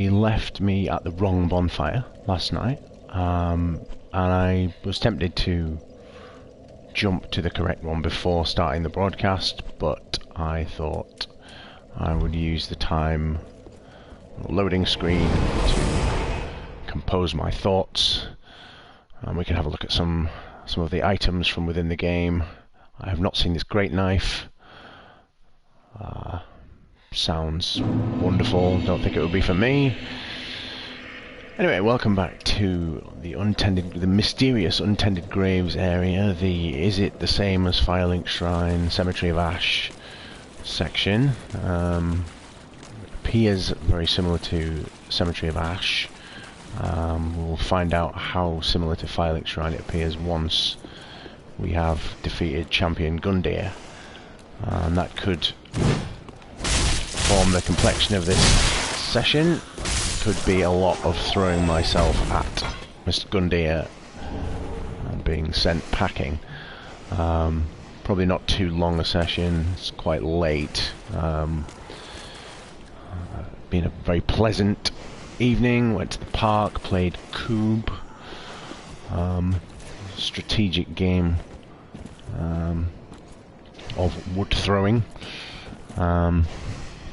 he left me at the wrong bonfire last night, and I was tempted to jump to the correct one before starting the broadcast, but I thought I would use the time loading screen to compose my thoughts, and we can have a look at some of the items from within the game. I have not seen this great knife. Sounds wonderful. Don't think it would be for me. Anyway, welcome back to the mysterious untended graves area. Is it the same as Firelink Shrine, Cemetery of Ash section? Appears very similar to Cemetery of Ash. We'll find out how similar to Firelink Shrine it appears once we have defeated Champion Gundyr, and that could form the complexion of this session. Could be a lot of throwing myself at Mr. Gundyr and being sent packing. Probably not too long a session. It's quite late. Been a very pleasant evening. Went to the park, played Cube, strategic game of wood throwing,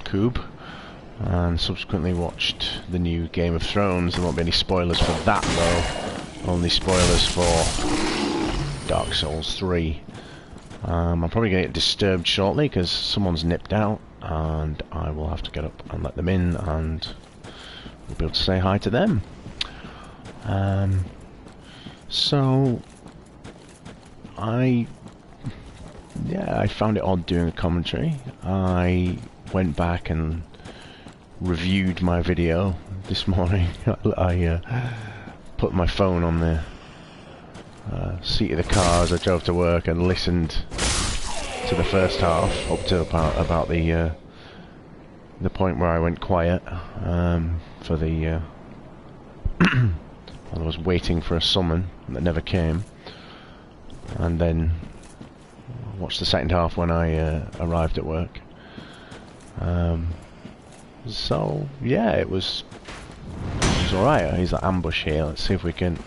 Cube, and subsequently watched the new Game of Thrones. There won't be any spoilers for that though, only spoilers for Dark Souls 3. I'm probably going to get disturbed shortly because someone's nipped out, and I will have to get up and let them in, and we'll be able to say hi to them. So I found it odd doing a commentary. I went back and reviewed my video this morning. I put my phone on the seat of the car as I drove to work and listened to the first half up to about the point where I went quiet for the I was waiting for a summon that never came, and then watched the second half when I arrived at work. So yeah, it was alright. He's that ambush here. Let's see if we can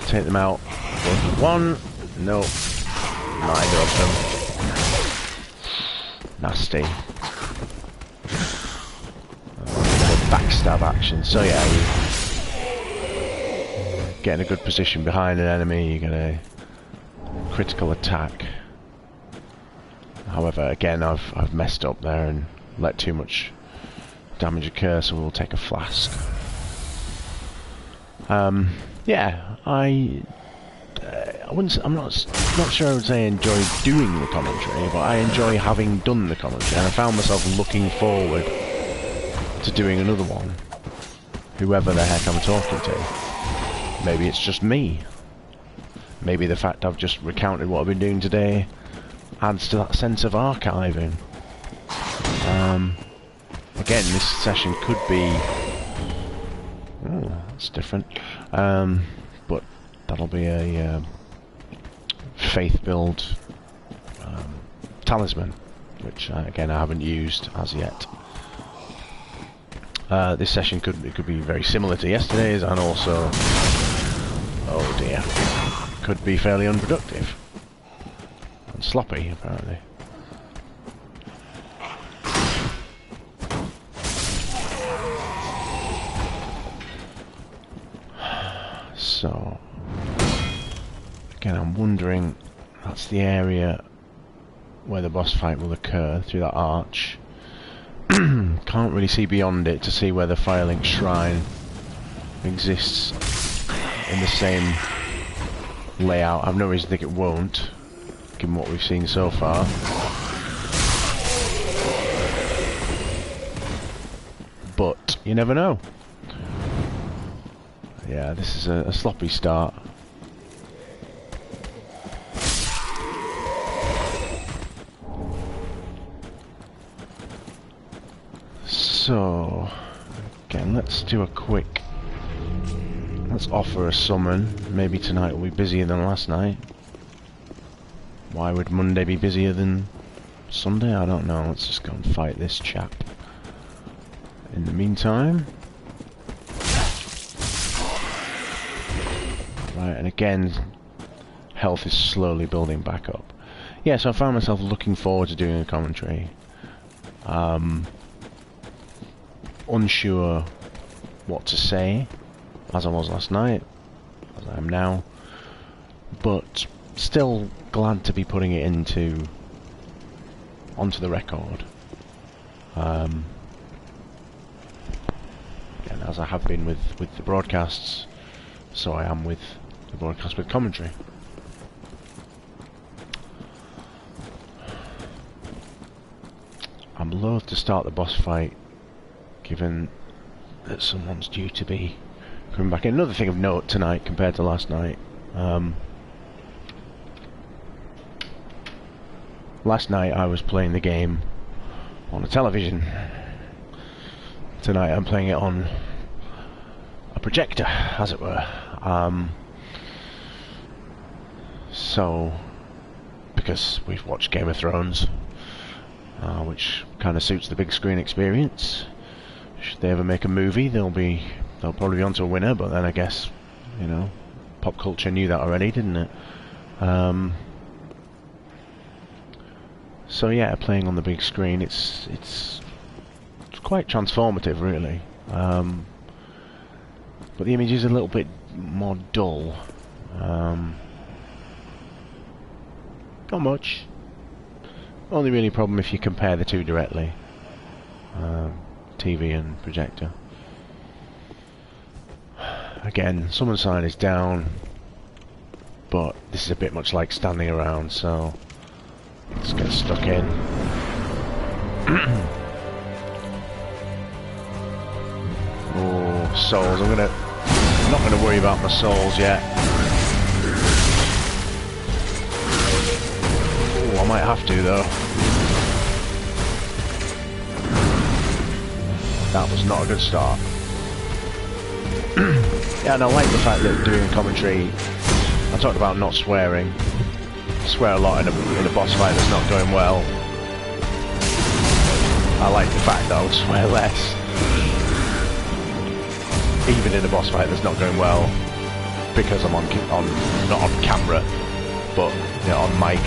take them out. One, no, neither of them. Nasty. Backstab action. So yeah, you get in a good position behind an enemy, you get a critical attack. However, again, I've messed up there and let too much damage occur, so we'll take a flask. Yeah, I'm not sure I would say I enjoy doing the commentary, but I enjoy having done the commentary, and I found myself looking forward to doing another one, whoever the heck I'm talking to. Maybe it's just me. Maybe the fact I've just recounted what I've been doing today adds to that sense of archiving. Again, this session could be... oh, that's different. But that'll be a faith build talisman, which again I haven't used as yet. This session could be very similar to yesterday's, and also, oh dear, could be fairly unproductive and sloppy apparently. So again, I'm wondering, that's the area where the boss fight will occur, through that arch. Can't really see beyond it to see whether Firelink Shrine exists in the same layout. I've no reason to think it won't, given what we've seen so far. But you never know. Yeah, this is a sloppy start. So, again, let's do a quick... let's offer a summon. Maybe tonight will be busier than last night. Why would Monday be busier than Sunday? I don't know. Let's just go and fight this chap in the meantime. Right, and again, health is slowly building back up. Yeah, so I found myself looking forward to doing a commentary. Unsure what to say, as I was last night, as I am now, but still glad to be putting it onto the record. And as I have been with the broadcasts, so I am with the broadcast with commentary. I'm loath to start the boss fight, given that someone's due to be coming back in. Another thing of note tonight compared to last night. Last night I was playing the game on a television. Tonight I'm playing it on a projector, as it were. So, because we've watched Game of Thrones, which kind of suits the big screen experience. Should they ever make a movie, they'll probably be onto a winner. But then I guess, you know, pop culture knew that already, didn't it? So yeah, playing on the big screen, it's quite transformative, really. But the image is a little bit more dull. Not much. Only really problem if you compare the two directly. TV and projector. Again, summon sign is down, but this is a bit much like standing around, so let's get stuck in. Oh, souls. I'm not gonna worry about my souls yet. Oh, I might have to though. That was not a good start. Yeah, and I like the fact that doing a commentary, I talked about not swearing. I swear a lot in a boss fight that's not going well. I like the fact that I would swear less, even in a boss fight that's not going well, because I'm not on camera, but you know, on mic.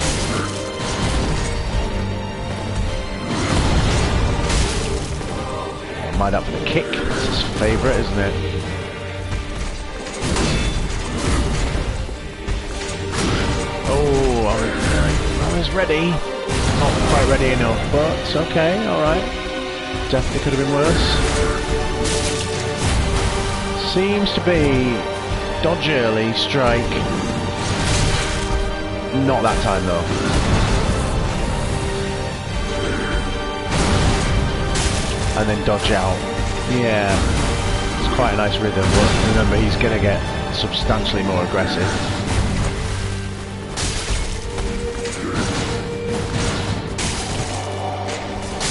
Mind up for the kick. It's his favourite, isn't it? Oh, I was ready. Not quite ready enough, but it's okay, alright. Definitely could have been worse. Seems to be dodge early, strike. Not that time though. And then dodge out. Yeah, it's quite a nice rhythm, but remember he's going to get substantially more aggressive.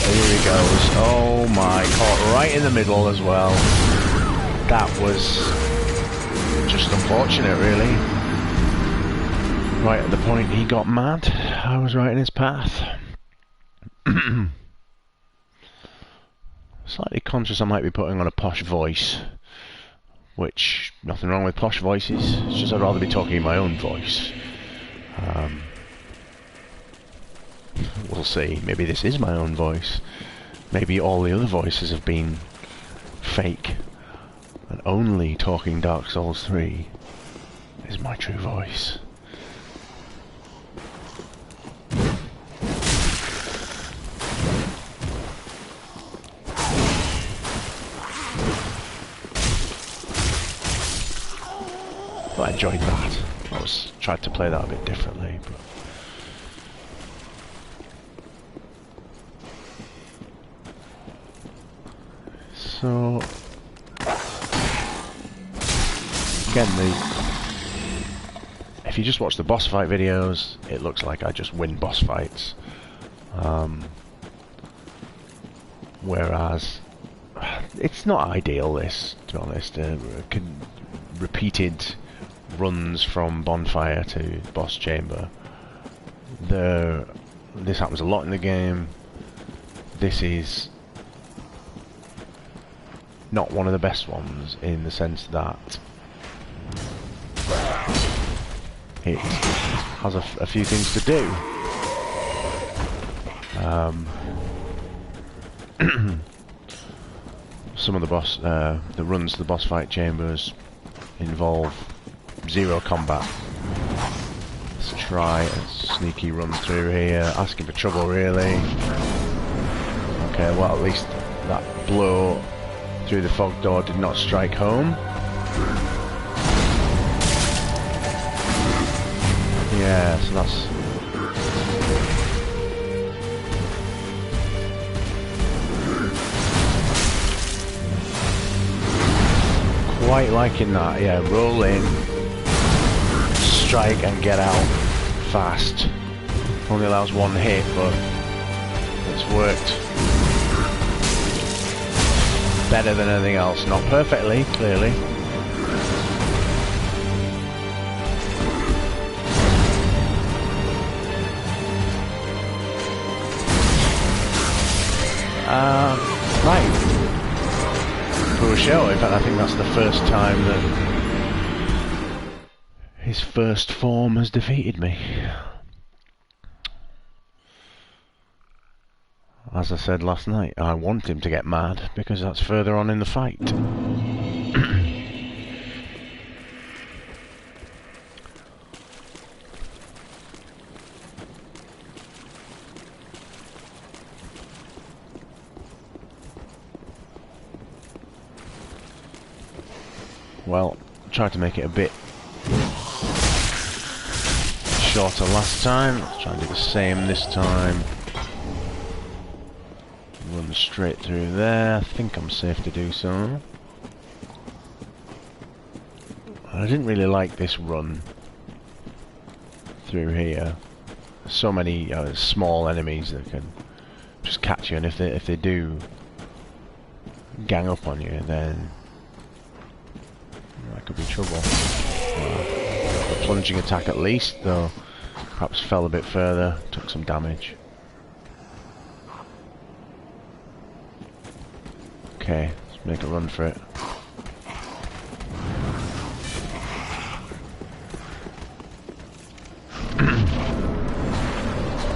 Here he goes. Oh my, caught right in the middle as well. That was just unfortunate, really. Right at the point he got mad, I was right in his path. Slightly conscious I might be putting on a posh voice, which, nothing wrong with posh voices, it's just I'd rather be talking in my own voice. We'll see, maybe this is my own voice. Maybe all the other voices have been fake, and only talking Dark Souls 3 is my true voice. I enjoyed that. I tried to play that a bit differently, but so again, if you just watch the boss fight videos, it looks like I just win boss fights, whereas it's not ideal, this, to be honest. Repeated runs from bonfire to boss chamber. This happens a lot in the game. This is not one of the best ones in the sense that it has a few things to do. Some of the runs to the boss fight chambers involve zero combat. Let's try a sneaky run through here, asking for trouble really. Okay, well at least that blow through the fog door did not strike home. Yeah, so that's... quite liking that, yeah, roll in, strike and get out fast. Only allows one hit, but it's worked better than anything else. Not perfectly, clearly. Right. For a show, in fact I think that's the first time that his first form has defeated me. As I said last night, I want him to get mad because that's further on in the fight. Well, I tried to make it a bit shorter last time. Let's try and do the same this time. Run straight through there. I think I'm safe to do so. I didn't really like this run through here. So many small enemies that can just catch you, and if they do gang up on you, then that could be trouble. A plunging attack at least, though perhaps fell a bit further, took some damage. Okay, let's make a run for it.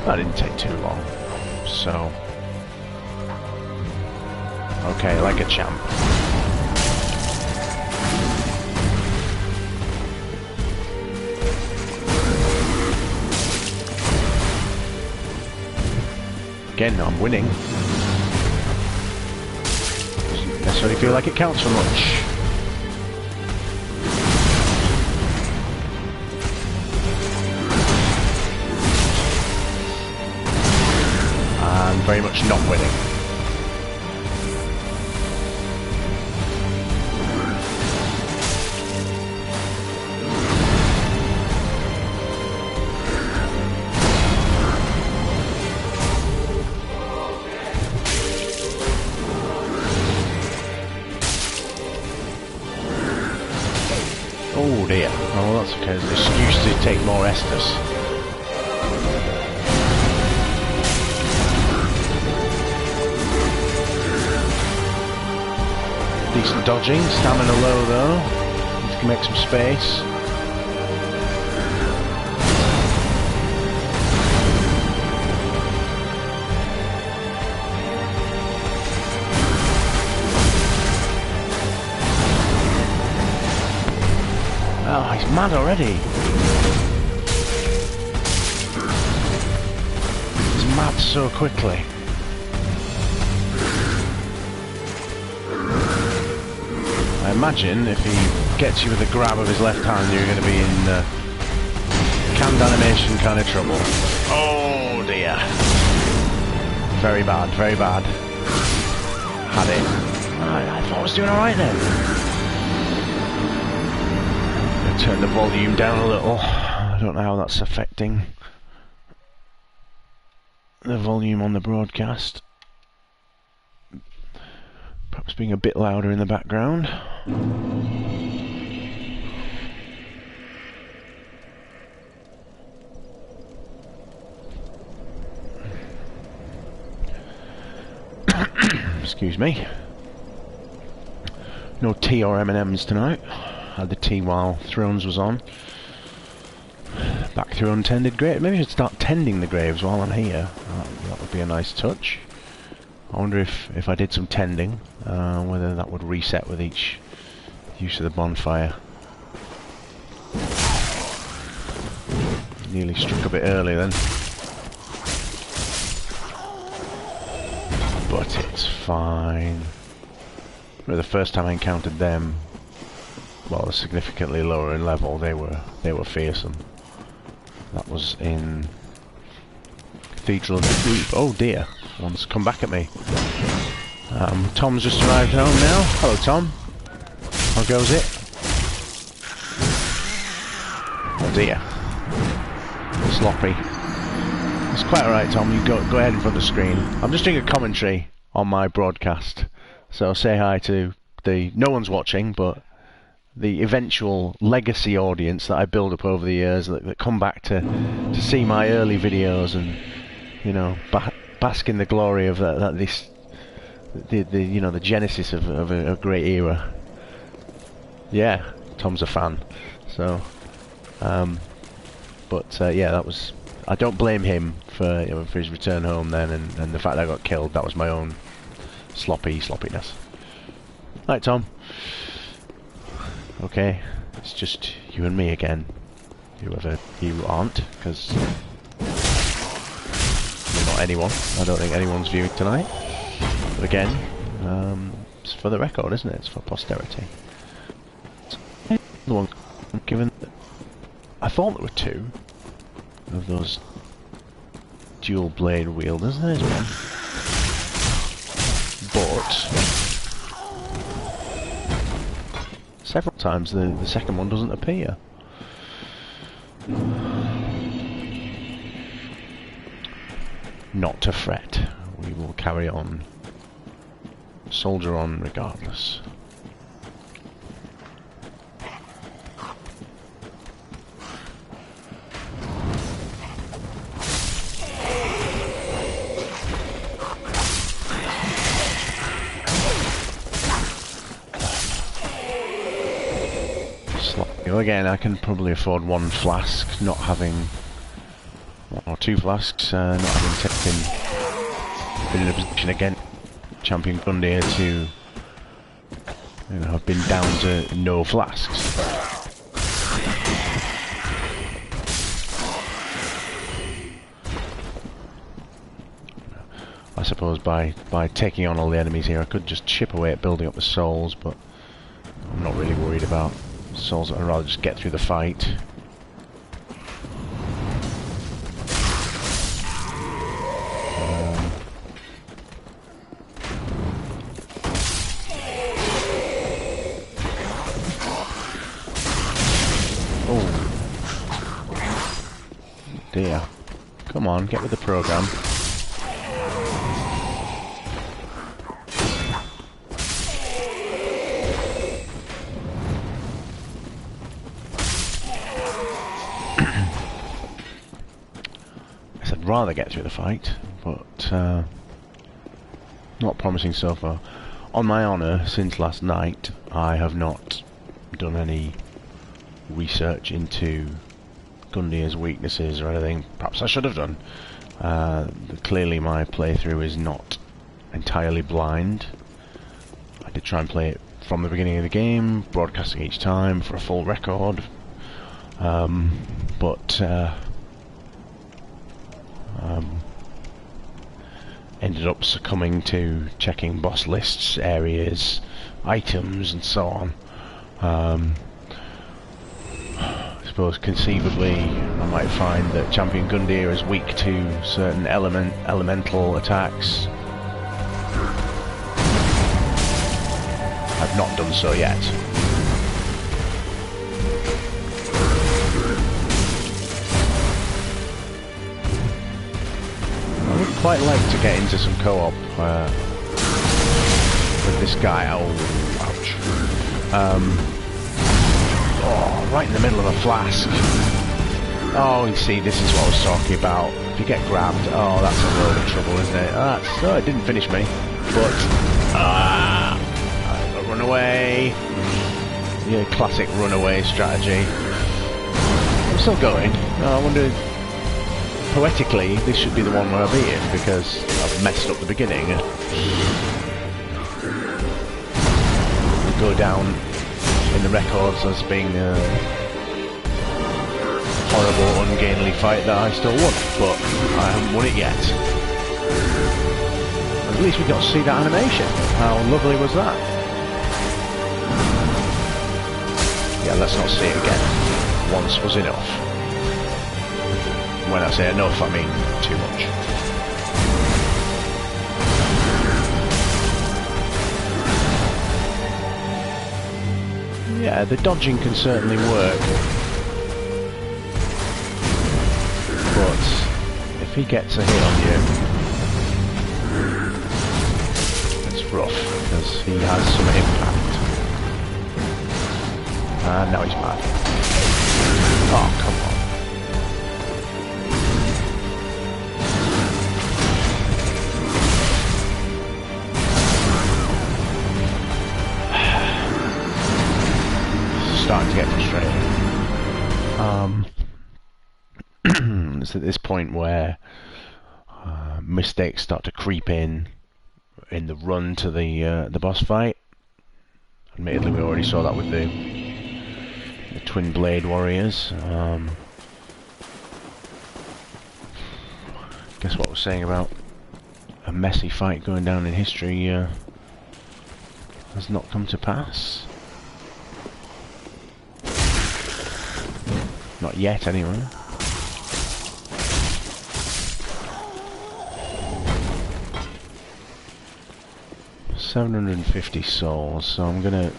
That didn't take too long, so... okay, like a champ. Again, I'm winning. Doesn't necessarily feel like it counts for much. And very much not winning. Oh dear. Oh, that's okay. There's an excuse to take more Estus. Decent dodging. Stamina low though. Need to make some space. Oh, he's mad already. He's mad so quickly. I imagine if he gets you with a grab of his left hand, you're going to be in canned animation kind of trouble. Oh dear. Very bad, very bad. Had it. I thought I was doing alright then. Turn the volume down a little. I don't know how that's affecting the volume on the broadcast. Perhaps being a bit louder in the background. Excuse me. No tea or M&M's tonight. Had the tea while Thrones was on. Back through untended graves. Maybe I should start tending the graves while I'm here. That would be a nice touch. I wonder if I did some tending, whether that would reset with each use of the bonfire. Nearly struck a bit early then. But it's fine. The first time I encountered them, well, significantly lower in level, they were fearsome. That was in Cathedral of the Deep. Oh dear, one's come back at me. Tom's just arrived home now. Hello, Tom. How goes it? Oh dear. Sloppy. It's quite alright, Tom. You go ahead in front of the screen. I'm just doing a commentary on my broadcast, so say hi to the no one's watching, but the eventual legacy audience that I build up over the years that come back to see my early videos and, you know, bask in the glory of the genesis of a great era. Yeah, Tom's a fan. So, yeah, that was. I don't blame him for his return home then, and the fact that I got killed. That was my own sloppiness. Right, Tom. Okay, it's just you and me again. Whoever you aren't, because you're not anyone. I don't think anyone's viewing tonight. But again, it's for the record, isn't it? It's for posterity. The one given. I thought there were two of those dual blade wielders. There's one, but several times the second one doesn't appear. Not to fret. We will carry on. Soldier on regardless. Again, I can probably afford one flask, not having one or two flasks, not having been in a position against Champion Gundyr to, you know, have been down to no flasks. I suppose by taking on all the enemies here, I could just chip away at building up the souls, but I'm not really worried about souls. I'd rather just get through the fight. Oh dear. Come on, get with the program. Rather get through the fight, but not promising so far. On my honour, since last night, I have not done any research into Gundyr's weaknesses or anything. Perhaps I should have done. Clearly my playthrough is not entirely blind. I did try and play it from the beginning of the game, broadcasting each time for a full record, but ended up succumbing to checking boss lists, areas, items and so on. I suppose conceivably I might find that Champion Gundyr is weak to certain elemental attacks. I've not done so yet. I would quite like to get into some co-op with this guy. Oh, ouch. Oh, right in the middle of a flask. Oh, you see, this is what I was talking about. If you get grabbed, oh, that's a load of trouble, isn't it? Oh, it didn't finish me, but I've got to run away. Yeah, classic runaway strategy. I'm still going. I wonder, poetically, this should be the one where I beat him because I've messed up the beginning. We'll go down in the records as being a horrible, ungainly fight that I still won, but I haven't won it yet. At least we got to see that animation. How lovely was that? Yeah, let's not see it again. Once was enough. When I say enough, I mean too much. Yeah, the dodging can certainly work. But if he gets a hit on you, it's rough, because he has some impact. And now he's mad. Oh, come on. Starting to get frustrated. It's at this point where mistakes start to creep in the run to the boss fight. Admittedly, we already saw that with the twin blade warriors. Guess what I was saying about a messy fight going down in history has not come to pass. Not yet, anyway. $750 souls, so I'm gonna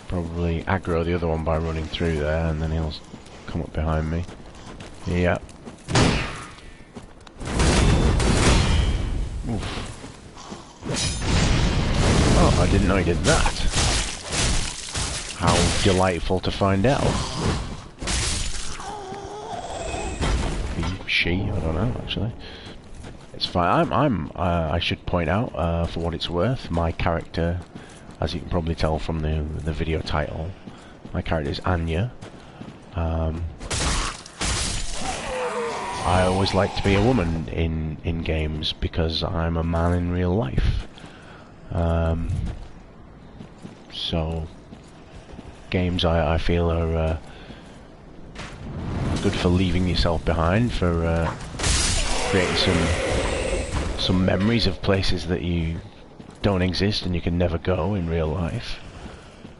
probably aggro the other one by running through there, and then he'll come up behind me. Yeah. Oof. Oh, I didn't know he did that. How delightful to find out. She, I don't know, actually. It's fine. I should point out, for what it's worth, my character, as you can probably tell from the video title, my character is Anya. I always like to be a woman in games because I'm a man in real life. So games I feel are good for leaving yourself behind, for creating some memories of places that you don't exist and you can never go in real life.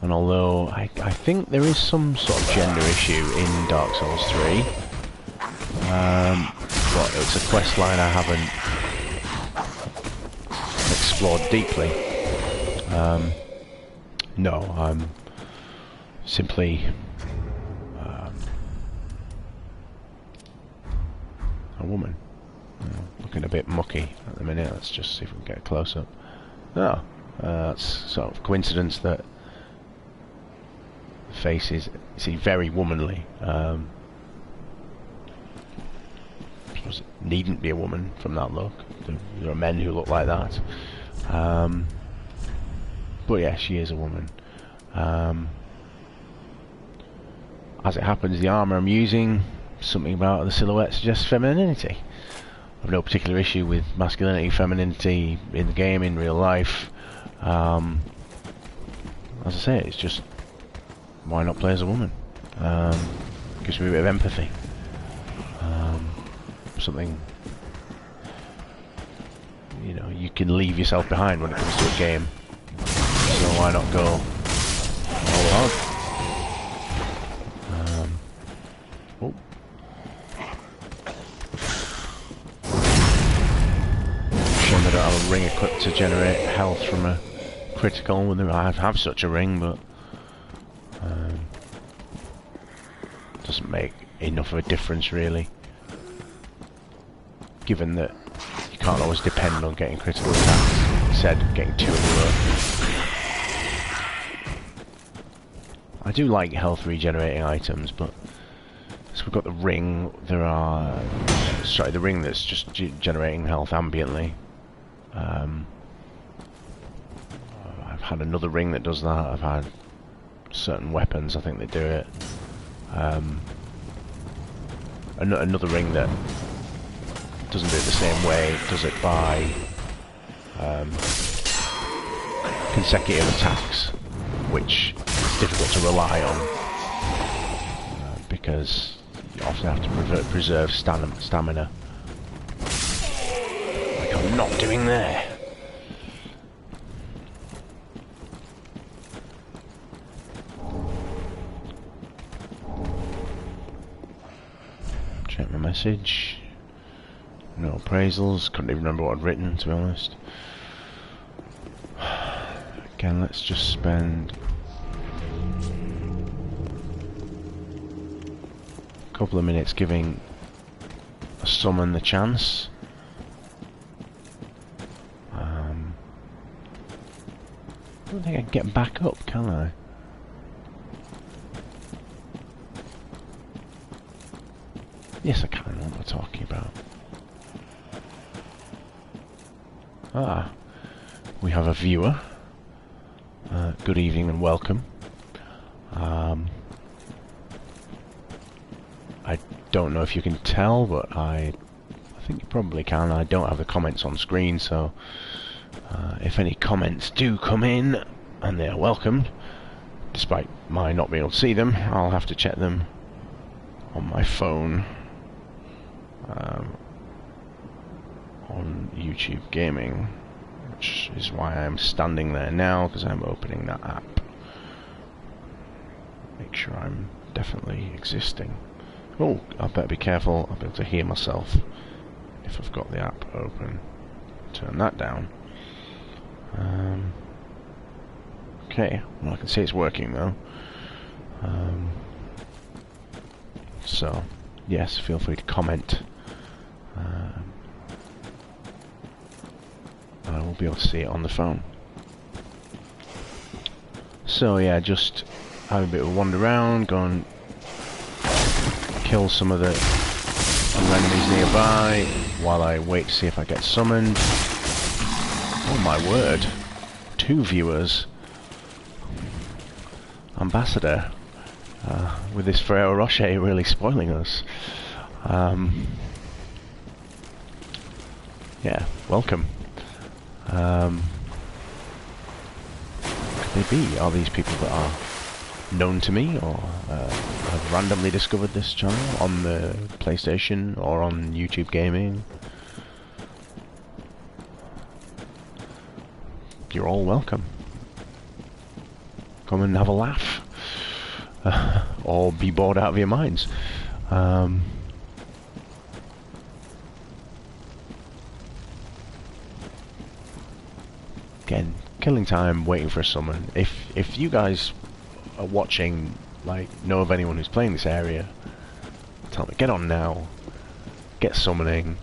And although I think there is some sort of gender issue in Dark Souls 3, but it's a quest line I haven't explored deeply. No, I'm simply a woman. Looking a bit mucky at the minute. Let's just see if we can get a close up. Oh, that's sort of coincidence that the face is, see, very womanly. I suppose it needn't be a woman from that look. There are men who look like that. But yeah, she is a woman. As it happens, the armour I'm using, something about the silhouette suggests femininity. I've no particular issue with masculinity, femininity in the game, in real life. As I say, it's just, why not play as a woman? Gives me a bit of empathy. Something, you know, you can leave yourself behind when it comes to a game. So why not go all out? Oh. Shame I don't have a ring equipped to generate health from a critical. I have such a ring, but doesn't make enough of a difference really. Given that you can't always depend on getting critical attacks, instead of getting 2 in a row. I do like health regenerating items, but so we've got the ring. There are, sorry, the ring that's just generating health ambiently. I had another ring that does that. I've had certain weapons, I think they do it. Another ring that doesn't do it the same way, does it by consecutive attacks, which is difficult to rely on because you often have to preserve stamina. Like I'm not doing there. Check my message. No appraisals. Couldn't even remember what I'd written, to be honest. Again, let's just spend a couple of minutes giving a summon the chance. I don't think I can get back up, can I? Yes, I can. What am I talking about? Ah, we have a viewer. Good evening and welcome. I don't know if you can tell, but I think you probably can. I don't have the comments on screen, so if any comments do come in, and they are welcomed, despite my not being able to see them, I'll have to check them on my phone. On YouTube Gaming, which is why I'm standing there now, because I'm opening that app. Make sure I'm definitely existing. Oh, I better be careful. I'll be able to hear myself if I've got the app open. Turn that down. Okay, well I can see it's working though. So, yes, feel free to comment. I will be able to see it on the phone. So yeah, just have a bit of a wander around, go and kill some of the other enemies nearby while I wait to see if I get summoned. Oh my word, 2 viewers. Ambassador, with this Ferrero Rocher really spoiling us. Yeah, welcome. Could they be? Are these people that are known to me, or have randomly discovered this channel on the PlayStation or on YouTube Gaming? You're all welcome. Come and have a laugh. Or be bored out of your minds. Again, killing time, waiting for a summon. If you guys are watching, like, know of anyone who's playing this area, tell me, get on now, get summoning,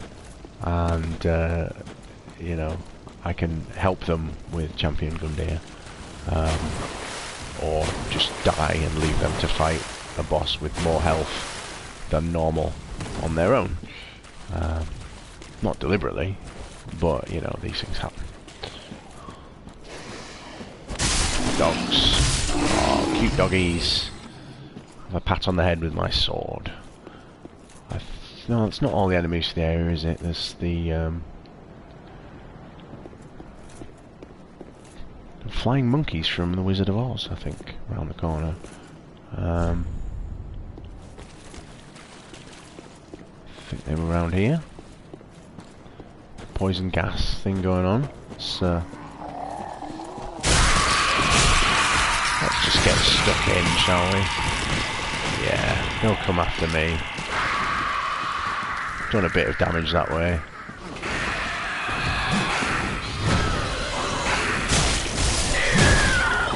and you know, I can help them with Champion Gundyr, or just die and leave them to fight a boss with more health than normal on their own. Not deliberately, but you know, these things happen. Dogs. Oh, cute doggies. Have a pat on the head with my sword. No, it's not all the enemies to the area, is it? There's the flying monkeys from The Wizard of Oz, I think, around the corner. I think they were around here. Poison gas thing going on. Let's just get stuck in, shall we? Yeah, they'll come after me. Done a bit of damage that way.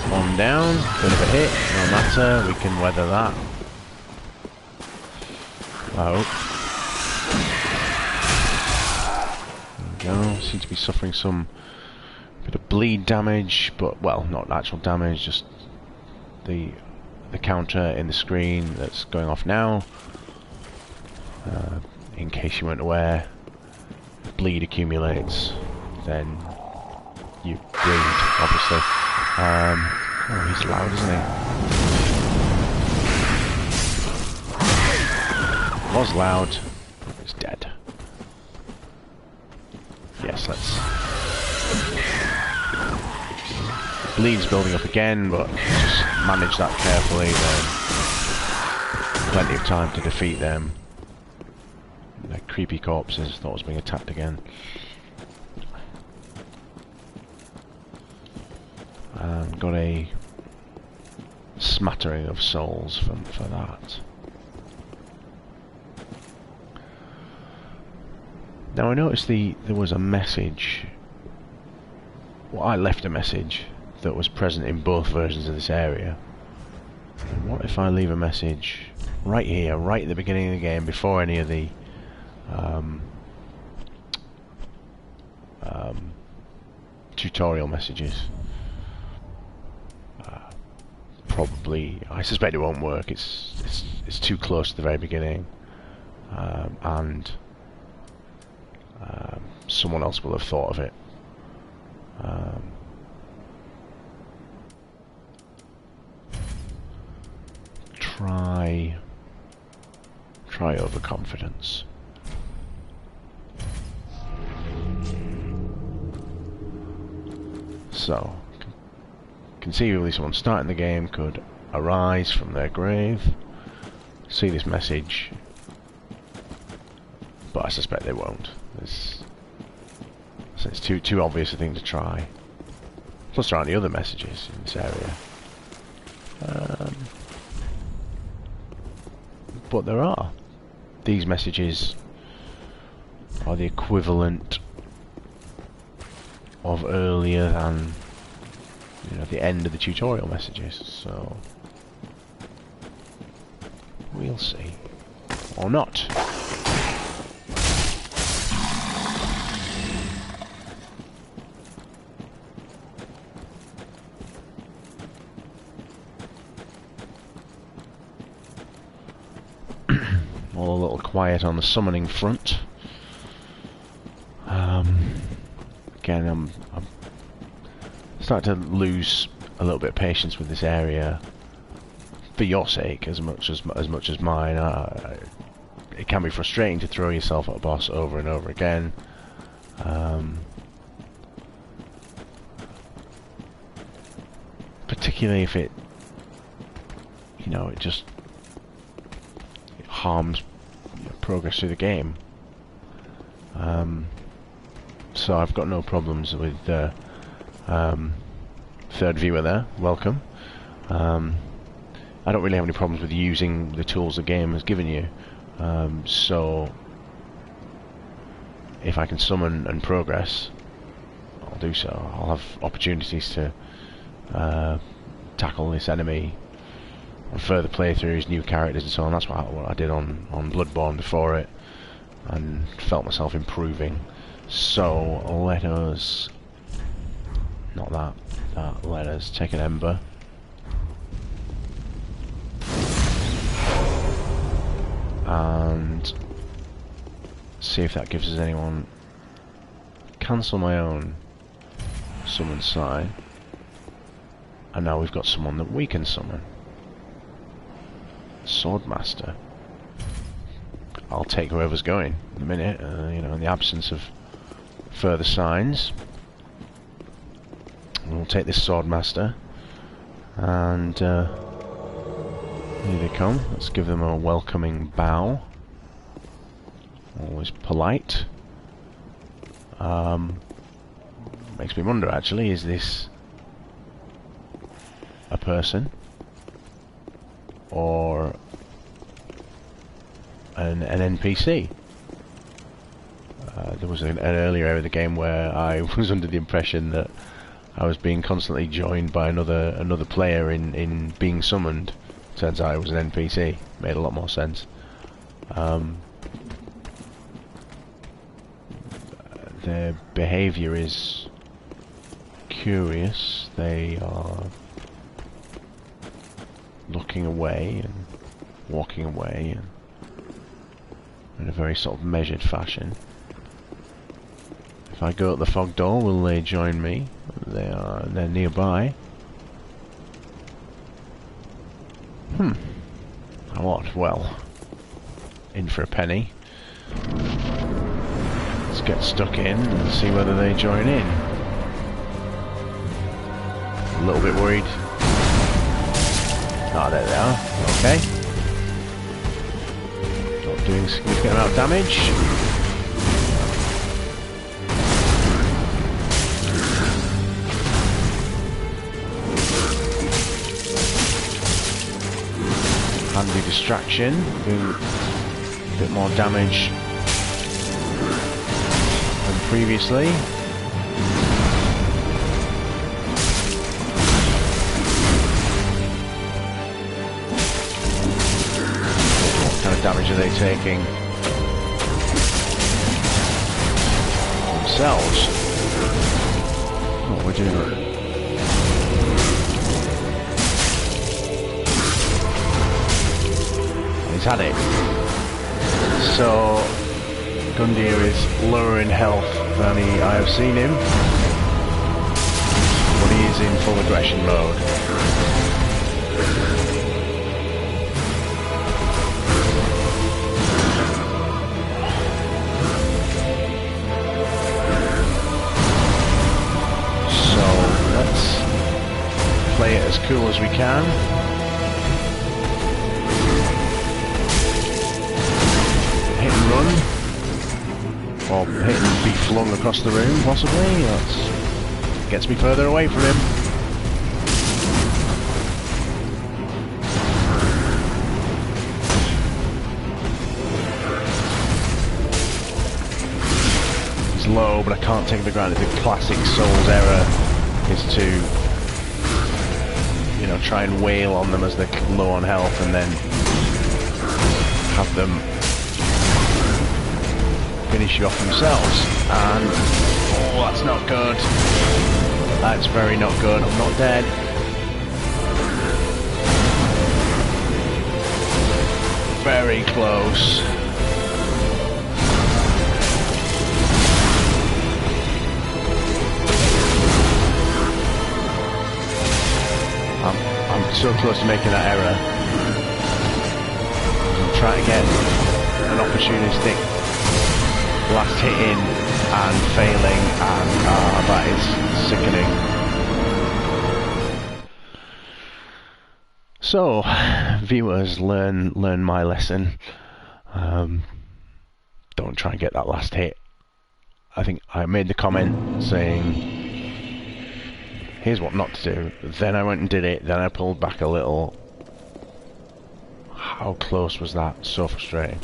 One down, bit of a hit, no matter, we can weather that. Oh. There we go, seem to be suffering some bit of bleed damage, but, well, not actual damage, just the counter in the screen that's going off now. In case you weren't aware, bleed accumulates, then you bleed, obviously. Oh, he's loud, isn't he? Was loud. He's dead. Yes, let's... Bleed's building up again, but just manage that carefully, then plenty of time to defeat them. They're creepy corpses, thought I was being attacked again. Got a smattering of souls for that. Now I noticed there was a message. Well, I left a message that was present in both versions of this area. And what if I leave a message right here, right at the beginning of the game, before any of the tutorial messages? Probably, I suspect it won't work. It's too close to the very beginning, and someone else will have thought of it. Try overconfidence. So, conceivably someone starting the game could arise from their grave, see this message, but I suspect they won't. It's too obvious a thing to try. Plus there aren't any other messages in this area. But there are. These messages are the equivalent of earlier than, you know, the end of the tutorial messages, so we'll see. Or not. All a little quiet on the summoning front. Again, I'm starting to lose a little bit of patience with this area, for your sake as much as mine. It can be frustrating to throw yourself at a boss over and over again. Particularly if it just harms progress through the game. So I've got no problems with third viewer there, welcome. I don't really have any problems with using the tools the game has given you. So if I can summon and progress, I'll do so. I'll have opportunities to tackle this enemy on further playthroughs, new characters and so on. That's what I did on Bloodborne before it, and felt myself improving. So let us, let us take an ember. And see if that gives us anyone. Cancel my own summon sign. And now we've got someone that we can summon. Swordmaster. I'll take whoever's going in a minute, in the absence of further signs. We'll take this Swordmaster, and here they come. Let's give them a welcoming bow. Always polite. Makes me wonder, actually, is this a person or an NPC? There was an earlier area of the game where I was under the impression that I was being constantly joined by another player in being summoned. Turns out it was an NPC. Made a lot more sense. Their behaviour is curious. They are looking away and walking away and in a very sort of measured fashion. If I go at the fog door, will they join me? They're nearby. What? Well, in for a penny. Let's get stuck in and see whether they join in. A little bit worried. Ah, there they are. Okay. Not doing a significant amount of damage. Handy distraction, doing a bit more damage than previously. What kind of damage are they taking themselves? What we're doing. He's had it. So Gundyr is lower in health than I have seen him, but he is in full aggression mode. So let's play it as cool as we can. Run, or hit and be flung across the room, possibly. That gets me further away from him. He's low, but I can't take the ground. It's a classic Souls error, is to, you know, try and wail on them as they're low on health, and then have them finish you off themselves. And oh, that's not good. That's very not good. I'm not dead. Very close. I'm so close to making that error. I'm trying to get an opportunistic last hit in and failing, and that is sickening. So, viewers, learn my lesson. Don't try and get that last hit. I think I made the comment saying, here's what not to do. Then I went and did it, then I pulled back a little. How close was that? So frustrating.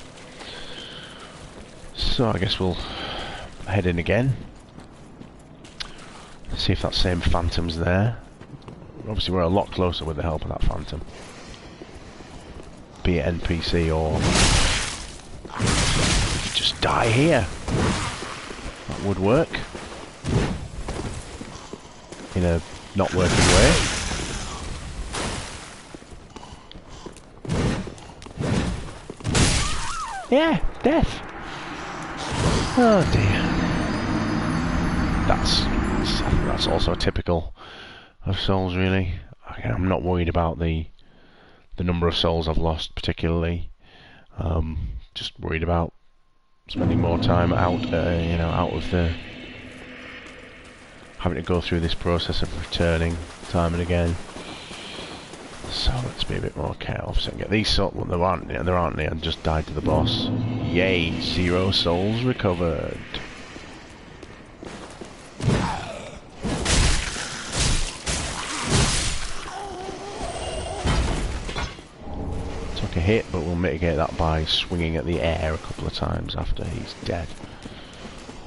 So I guess we'll head in again. See if that same phantom's there. Obviously we're a lot closer with the help of that phantom. Be it NPC or just die here. That would work. In a not working way. Yeah, death. Oh dear. That's also typical of Souls, really. Again, I'm not worried about the number of souls I've lost particularly. Just worried about spending more time out, out of the having to go through this process of returning time and again. So let's be a bit more careful. So get these souls. Well, there aren't any. I just died to the boss. Yay! 0 souls recovered. Took a hit, but we'll mitigate that by swinging at the air a couple of times after he's dead.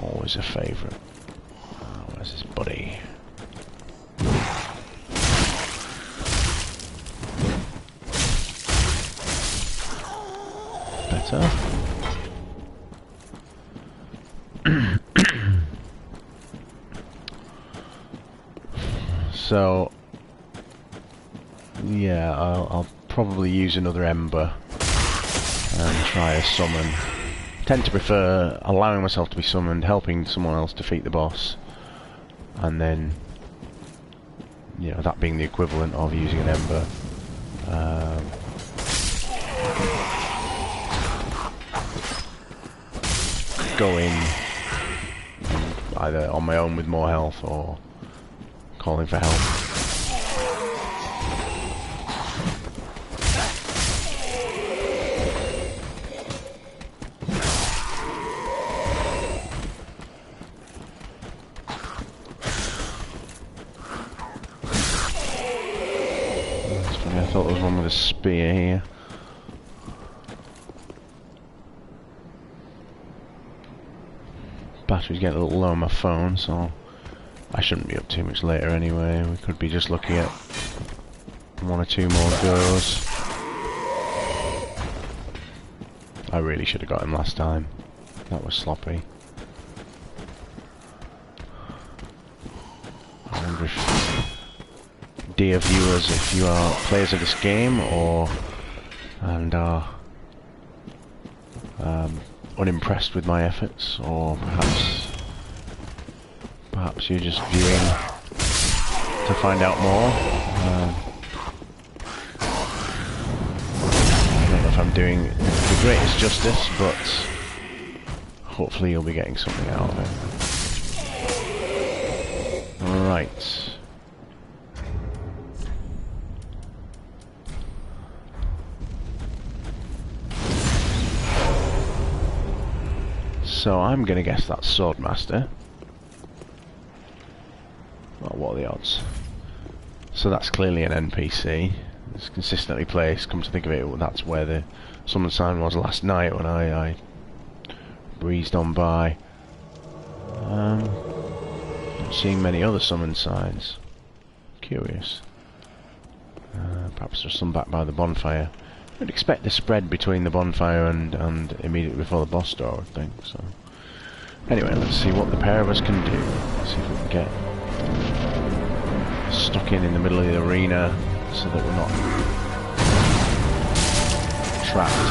Always a favourite. Where's his buddy? Better. So, yeah, I'll probably use another Ember and try a summon. I tend to prefer allowing myself to be summoned, helping someone else defeat the boss, and then, that being the equivalent of using an Ember. go in either on my own with more health or calling for help. I thought there was one with a spear here. Battery's getting a little low on my phone, so I shouldn't be up too much later anyway. We could be just looking at one or two more goes. I really should have got him last time. That was sloppy. I wonder if, dear viewers, if you are players of this game or and are unimpressed with my efforts, or perhaps you're just viewing to find out more. I don't know if I'm doing the greatest justice, but hopefully you'll be getting something out of it. Right. So I'm gonna guess that's Swordmaster. Well, what are the odds? So that's clearly an NPC. It's consistently placed. Come to think of it, that's where the summon sign was last night when I breezed on by. Not seeing many other summon signs. Curious. Perhaps there's some back by the bonfire. I'd expect the spread between the bonfire and immediately before the boss door, I think. So, anyway, let's see what the pair of us can do. Let's see if we can get stuck in the middle of the arena so that we're not trapped.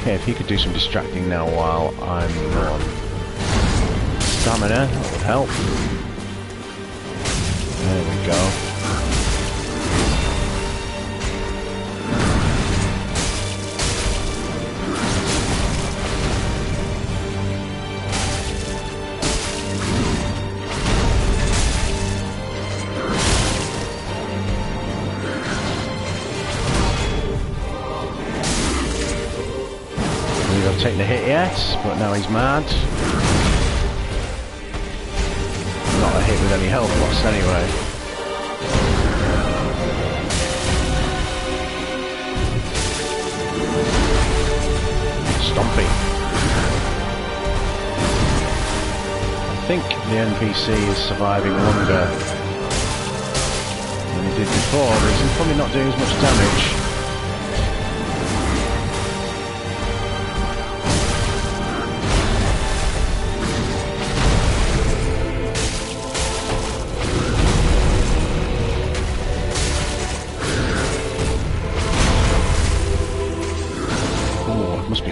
Okay, if he could do some distracting now while I'm on stamina, that would help. There we go. I've taken a hit yet, but now he's mad. Not a hit with any health loss anyway. Stomping. I think the NPC is surviving longer than he did before, but he's probably not doing as much damage.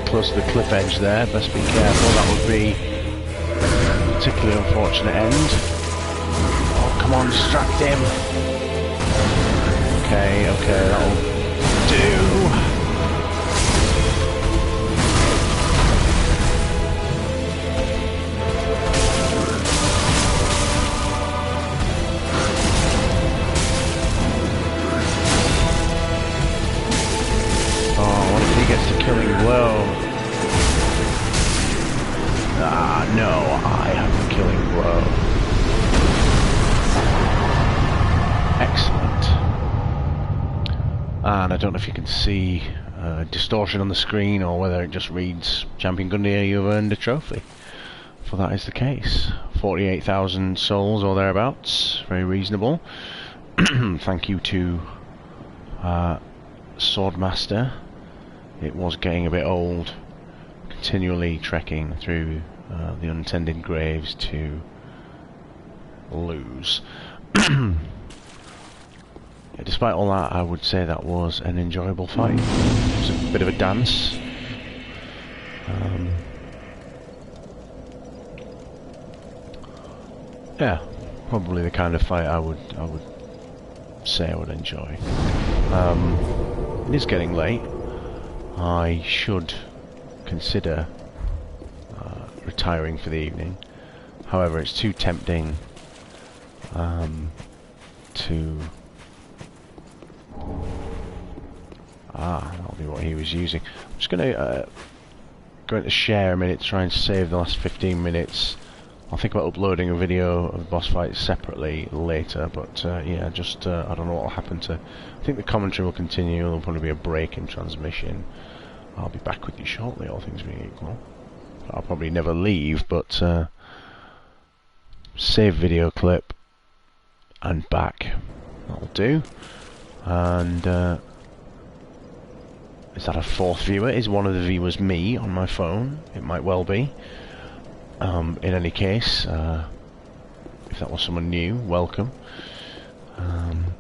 Close to the cliff edge there, best be careful, that would be a particularly unfortunate end. Oh, come on, distract him! Okay, that'll do. Oh, what if he gets the killing blow? Ah, no, I have the killing blow. Excellent. And I don't know if you can see distortion on the screen or whether it just reads Champion Gundyr, you've earned a trophy. For that is the case. 48,000 souls or thereabouts. Very reasonable. Thank you to Swordmaster. It was getting a bit old, continually trekking through the untended graves to lose. Yeah, despite all that, I would say that was an enjoyable fight. It was a bit of a dance. Yeah, probably the kind of fight I would say I would enjoy. It is getting late. I should consider retiring for the evening. However, it's too tempting to... that'll be what he was using. I'm just going to go into share a minute to try and save the last 15 minutes. I'll think about uploading a video of the boss fight separately later, but yeah, just I don't know what will happen to... I think the commentary will continue, there'll probably be a break in transmission. I'll be back with you shortly, all things being equal. I'll probably never leave, but save video clip and back. That'll do. And is that a fourth viewer? Is one of the viewers me on my phone? It might well be. In any case, if that was someone new, welcome. And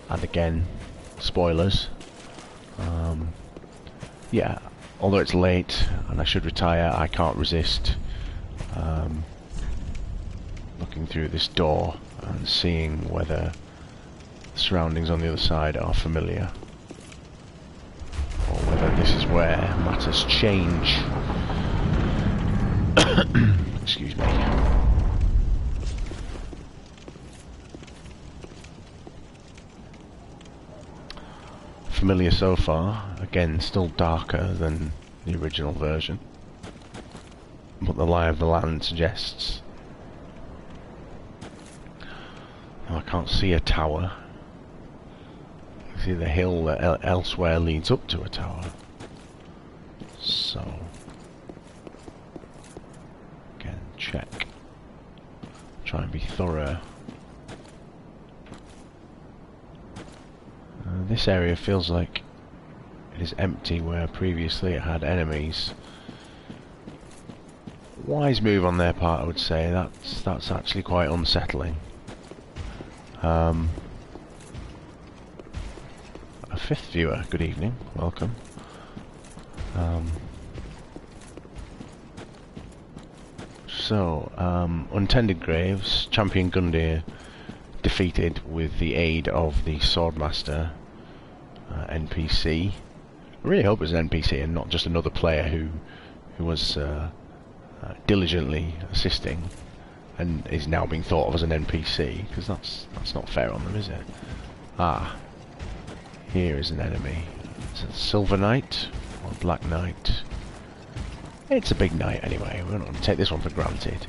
again, spoilers. Yeah, although it's late and I should retire, I can't resist looking through this door and seeing whether the surroundings on the other side are familiar, or whether this is where matters change. Excuse me. Familiar so far. Again, still darker than the original version, but the lie of the land suggests... Oh, I can't see a tower. I see the hill that elsewhere leads up to a tower. So, again, check. Try and be thorough. This area feels like it is empty, where previously it had enemies. Wise move on their part, I would say. That's actually quite unsettling. A fifth viewer, good evening, welcome. Untended Graves, Champion Gundyr defeated with the aid of the Swordmaster NPC. I really hope it was an NPC and not just another player who was diligently assisting and is now being thought of as an NPC, because that's not fair on them, is it? Ah, here is an enemy. Is it Silver Knight or Black Knight? It's a big knight anyway. We're not going to take this one for granted.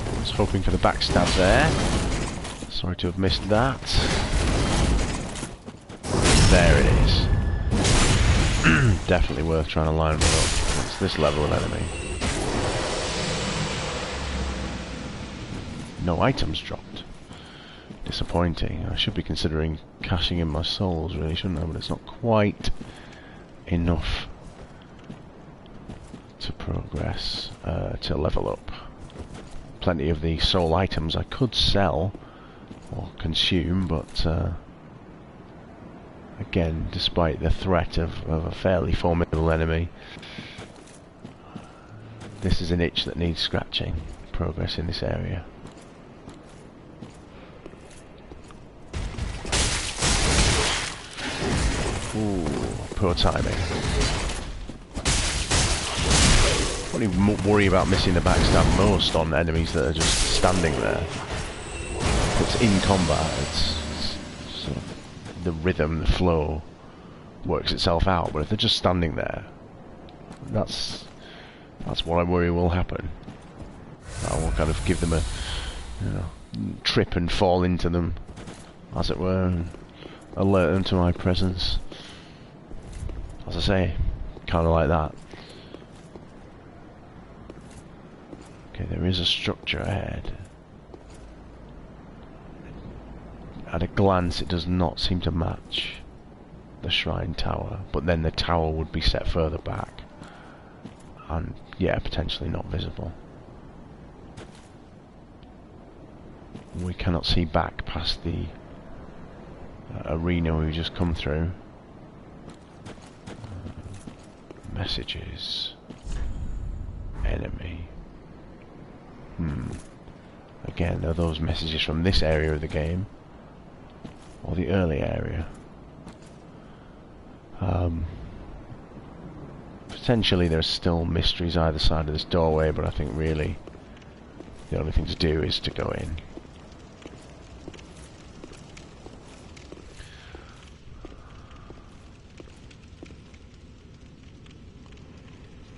I was hoping for the backstab there. Sorry to have missed that. There it is. Definitely worth trying to line one up. It's this level of enemy. No items dropped. Disappointing. I should be considering cashing in my souls, really, shouldn't I? But it's not quite enough to progress, to level up. Plenty of the soul items I could sell or consume, but again, despite the threat of a fairly formidable enemy, this is an itch that needs scratching. Progress in this area. Ooh, poor timing. Probably worry about missing the backstab most on enemies that are just standing there. If it's in combat, it's sort of the rhythm, the flow works itself out, but if they're just standing there, that's what I worry will happen. I will kind of give them a, trip and fall into them, as it were, and alert them to my presence. As I say, kind of like that. Okay, there is a structure ahead. At a glance, it does not seem to match the shrine tower, but then the tower would be set further back, and yeah, potentially not visible. We cannot see back past the arena we've just come through. Messages. Enemy. Again, are those messages from this area of the game? Or the early area? Potentially there's still mysteries either side of this doorway, but I think really the only thing to do is to go in.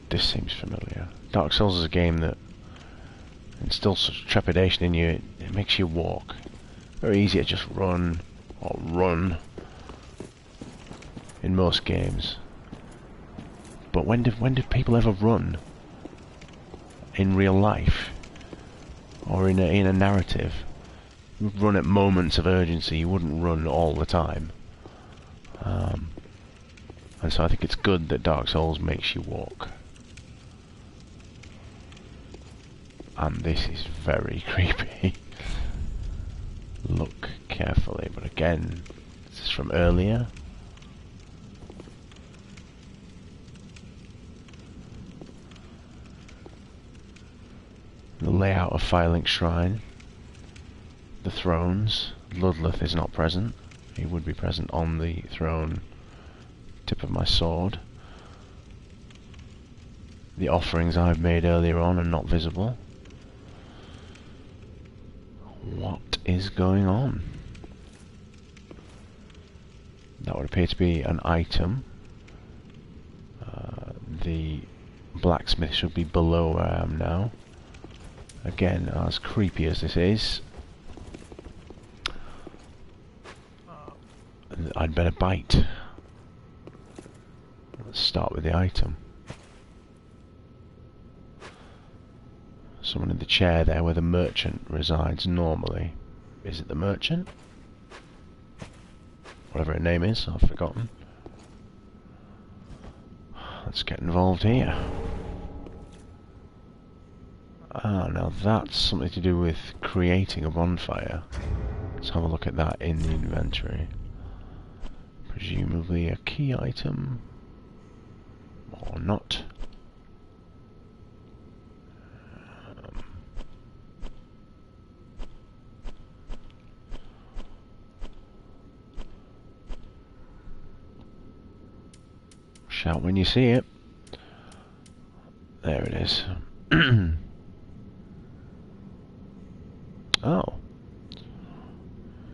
This seems familiar. Dark Souls is a game that instills such trepidation in you, it makes you walk. Very easy to just run, or run, in most games. But when did people ever run? In real life? Or in a narrative? You would run at moments of urgency, you wouldn't run all the time. And so I think it's good that Dark Souls makes you walk. And this is very creepy. Look carefully, but again, this is from earlier. The layout of Firelink Shrine. The thrones. Ludleth is not present. He would be present on the throne. Tip of my sword. The offerings I've made earlier on are not visible. What is going on? That would appear to be an item. The blacksmith should be below where I am now. Again, as creepy as this is, I'd better bite. Let's start with the item. Someone in the chair there where the merchant resides normally. Is it the merchant? Whatever her name is, I've forgotten. Let's get involved here. Ah, now that's something to do with creating a bonfire. Let's have a look at that in the inventory. Presumably a key item. Or not. Shout when you see it. There it is. Oh.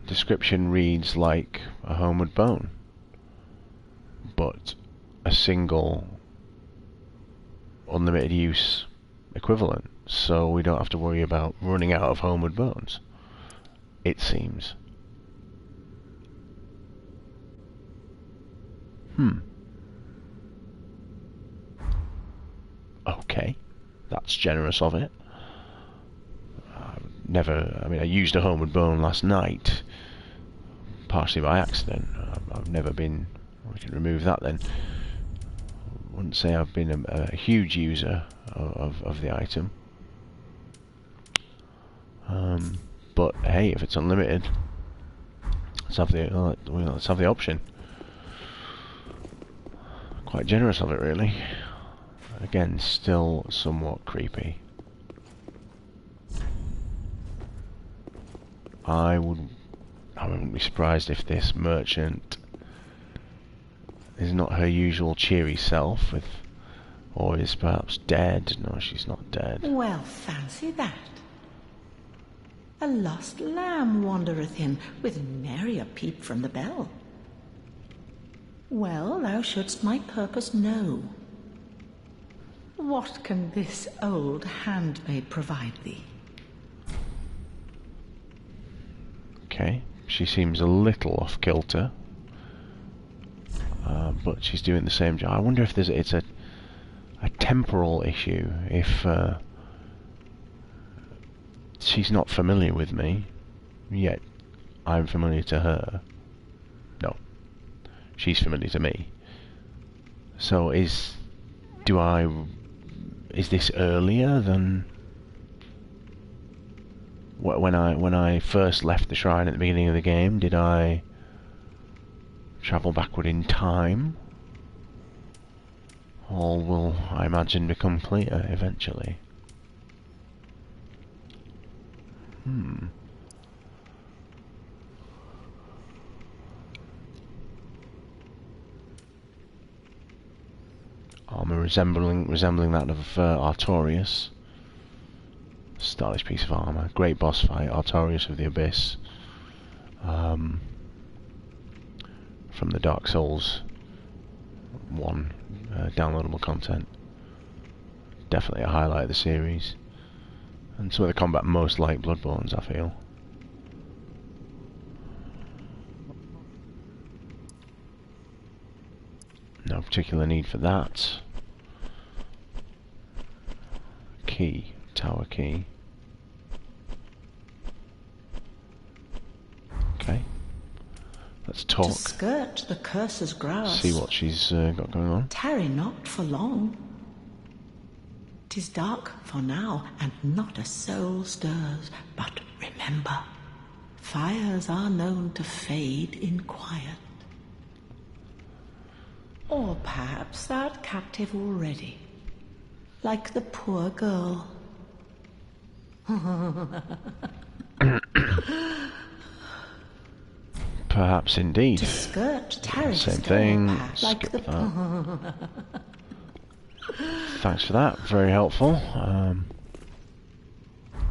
Description reads like a homeward bone, but a single unlimited use equivalent, so we don't have to worry about running out of homeward bones, it seems. Okay, that's generous of it. I used a homeward bone last night, partially by accident. I've never been, we can remove that then. I wouldn't say I've been a huge user of the item. But hey, if it's unlimited, let's have the option. Quite generous of it, really. Again, still somewhat creepy. I wouldn't be surprised if this merchant is not her usual cheery self, or is perhaps dead. No, she's not dead. Well, fancy that. A lost lamb wandereth in, with nary a peep from the bell. Well, thou shouldst my purpose know. What can this old handmaid provide thee? Okay, she seems a little off kilter, but she's doing the same job. I wonder if it's a temporal issue. If she's not familiar with me, yet I'm familiar to her. No, she's familiar to me. So is this earlier than when I first left the shrine at the beginning of the game? Did I travel backward in time, all will, I imagine, become clear eventually. Armour resembling that of Artorias. Stylish piece of armour. Great boss fight, Artorias of the Abyss. From the Dark Souls 1 downloadable content. Definitely a highlight of the series. And some of the combat most like Bloodborne's, I feel. No particular need for that. Key. Tower key. Okay. Let's talk. To skirt the curse's grasp. See what she's got going on. Tarry not for long. 'Tis dark for now, and not a soul stirs. But remember, fires are known to fade in quiet. Or perhaps thou'rt captive already, like the poor girl. Perhaps indeed. To skirt tarry Same thing. like Skip the that. Thanks for that. Very helpful.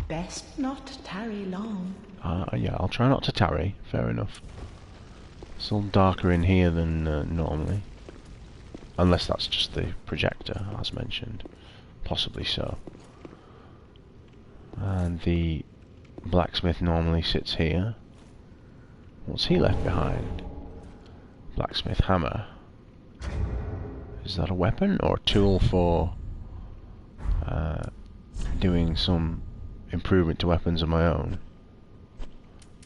Best not tarry long. Yeah, I'll try not to tarry. Fair enough. It's a little darker in here than normally. Unless that's just the projector, as mentioned. Possibly so. And the blacksmith normally sits here. What's he left behind? Blacksmith hammer. Is that a weapon or a tool for doing some improvement to weapons of my own?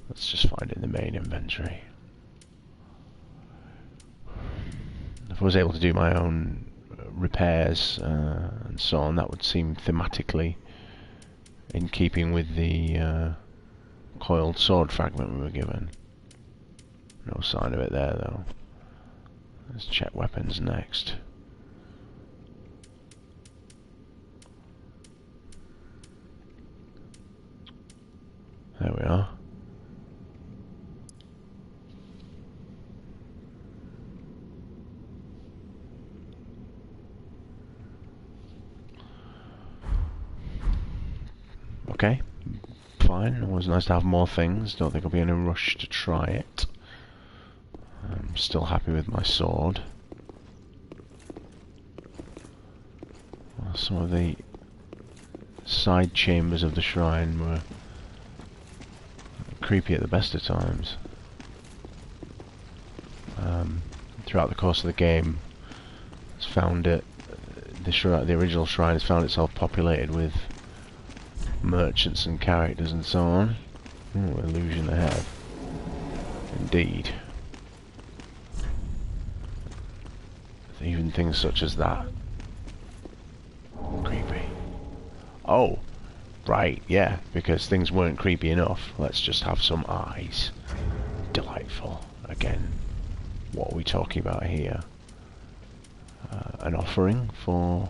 Let's just find it in the main inventory. If I was able to do my own repairs and so on, that would seem thematically in keeping with the coiled sword fragment we were given. No sign of it there though. Let's check weapons next. There we are. Okay, fine. It was nice to have more things. Don't think I'll be in a rush to try it. I'm still happy with my sword. Well, some of the side chambers of the shrine were creepy at the best of times. Throughout the course of the game, it's found it. The original shrine has found itself populated with merchants and characters and so on. Ooh, illusion ahead. Indeed. Even things such as that. Creepy. Oh, right, yeah, because things weren't creepy enough. Let's just have some eyes. Delightful. Again, what are we talking about here? An offering for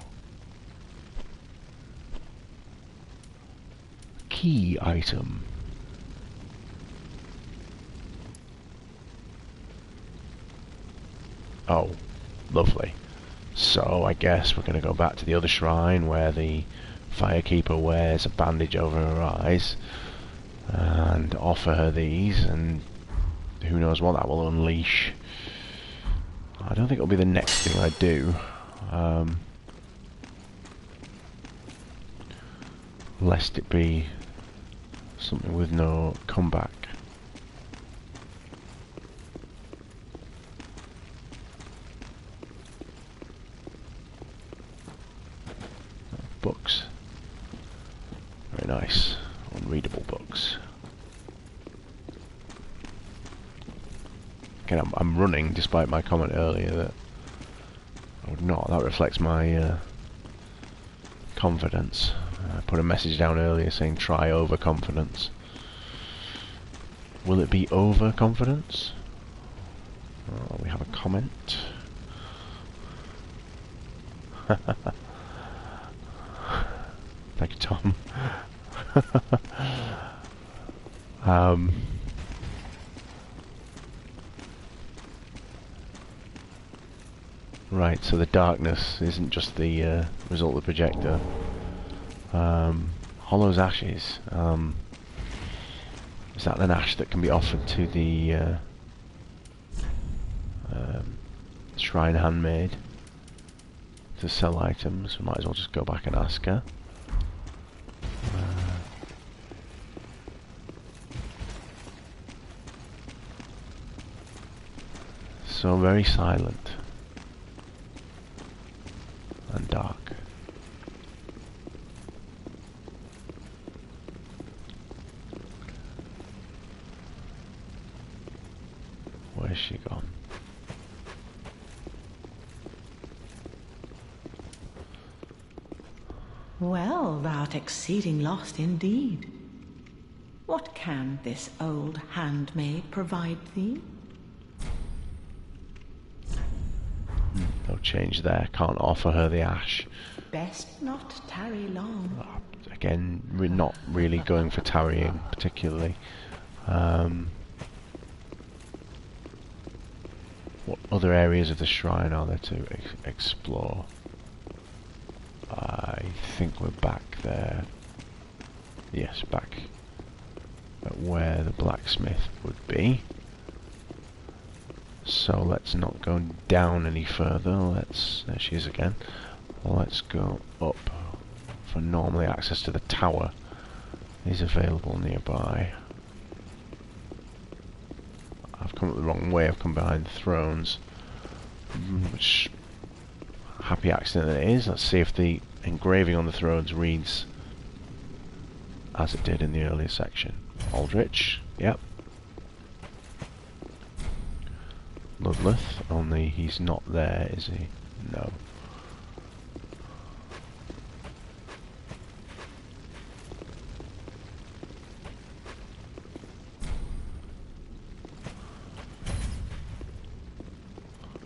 key item. Oh, lovely. So I guess we're going to go back to the other shrine where the firekeeper wears a bandage over her eyes and offer her these, and who knows what that will unleash. I don't think it'll be the next thing I do. Lest it be something with no comeback. Books. Very nice. Unreadable books. Again, I'm running despite my comment earlier that I would not. That reflects my confidence. I put a message down earlier saying try overconfidence. Will it be overconfidence? Oh, we have a comment. Thank you, Tom. Right, so the darkness isn't just the result of the projector. Hollow's ashes. Is that an ash that can be offered to the shrine handmaid to sell items? We might as well just go back and ask her. So very silent and dark. Where's she gone? Well, thou'rt exceeding lost indeed. What can this old handmaid provide thee? No change there. Can't offer her the ash. Best not tarry long. Again, we're not really going for tarrying particularly. What other areas of the shrine are there to explore? I think we're back there. Yes, back at where the blacksmith would be. So let's not go down any further. There she is again. Let's go up, for normally access to the tower is available nearby. I've come up the wrong way. I've come behind the thrones, which happy accident it is. Let's see if the engraving on the thrones reads as it did in the earlier section. Aldrich, yep. Ludleth, only he's not there, is he? No.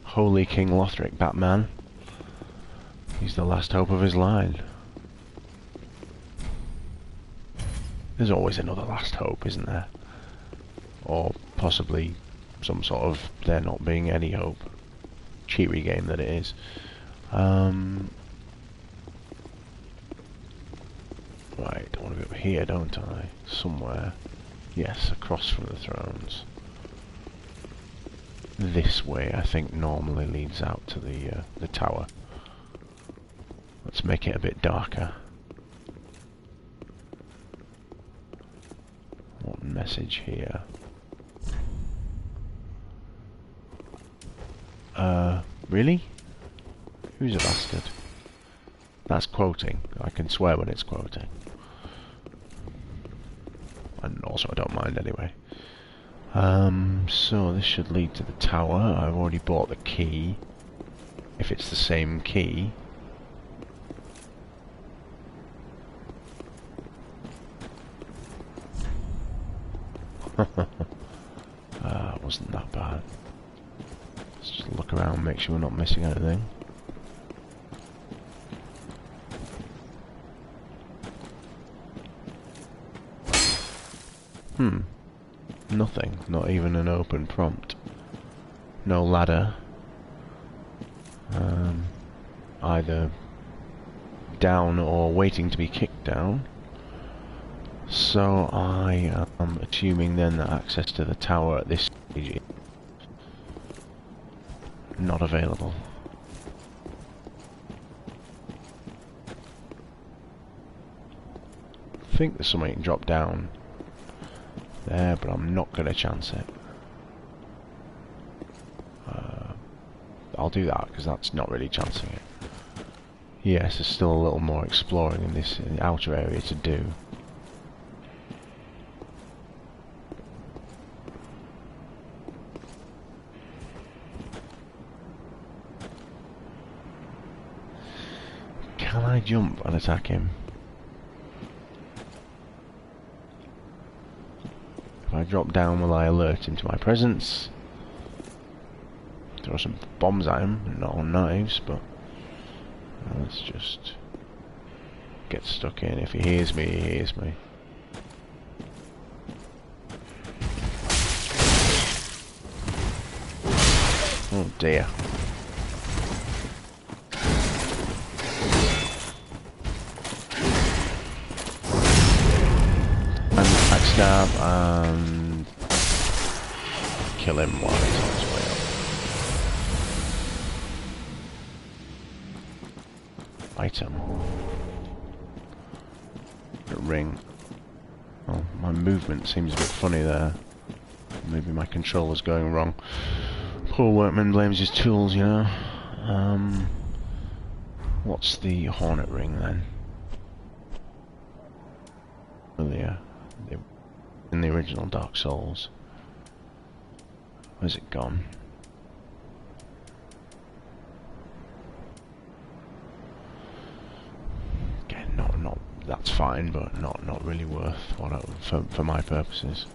Holy King Lothric, Batman. He's the last hope of his line. There's always another last hope, isn't there? Or possibly some sort of there not being any hope. Cheery game that it is. Right, I want to be up here, don't I? Somewhere. Yes, across from the thrones. This way, I think, normally leads out to the tower. Let's make it a bit darker. What message here? Really? Who's a bastard? That's quoting. I can swear when it's quoting. And also I don't mind anyway. So this should lead to the tower. I've already bought the key. If it's the same key. Wasn't that bad. Let's just look around, make sure we're not missing anything. Nothing. Not even an open prompt. No ladder. Either down or waiting to be kicked down. So I am assuming then that access to the tower at this stage is not available. I think there's something drop down there, but I'm not going to chance it. I'll do that because that's not really chancing it. Yes, there's still a little more exploring in the outer area to do. Can I jump and attack him? If I drop down, will I alert him to my presence? throw some bombs at him, not on knives, but let's just get stuck in. If he hears me, he hears me. Oh dear. And backstab and kill him while he's on his way up. Item. A ring. Oh, my movement seems a bit funny there. Maybe my controller's going wrong. Poor workman blames his tools, you know. What's the hornet ring then? Earlier, in the original Dark Souls. Where's it gone? Again, not that's fine, but not really worth what for my purposes.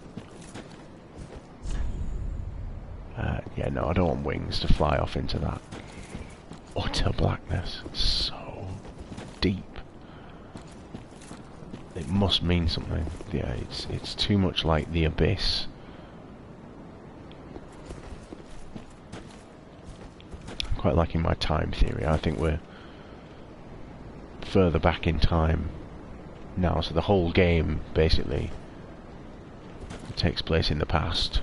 Yeah, no, I don't want wings to fly off into that utter blackness. So deep. It must mean something. Yeah, it's too much like the abyss. I'm quite liking my time theory. I think we're further back in time now, so the whole game basically takes place in the past.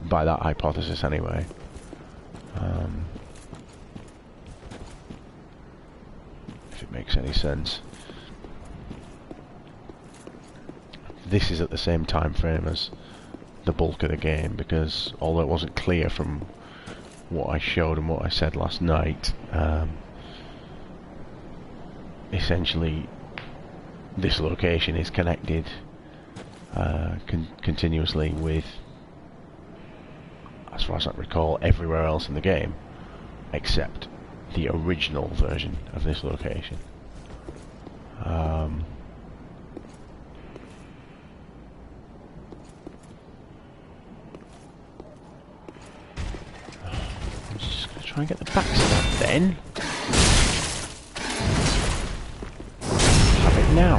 By that hypothesis, anyway. If it makes any sense. This is at the same time frame as the bulk of the game, because although it wasn't clear from what I showed and what I said last night, essentially this location is connected continuously with, as far as I recall, everywhere else in the game, except the original version of this location. I'm just going to try and get the backstab then. Have it now.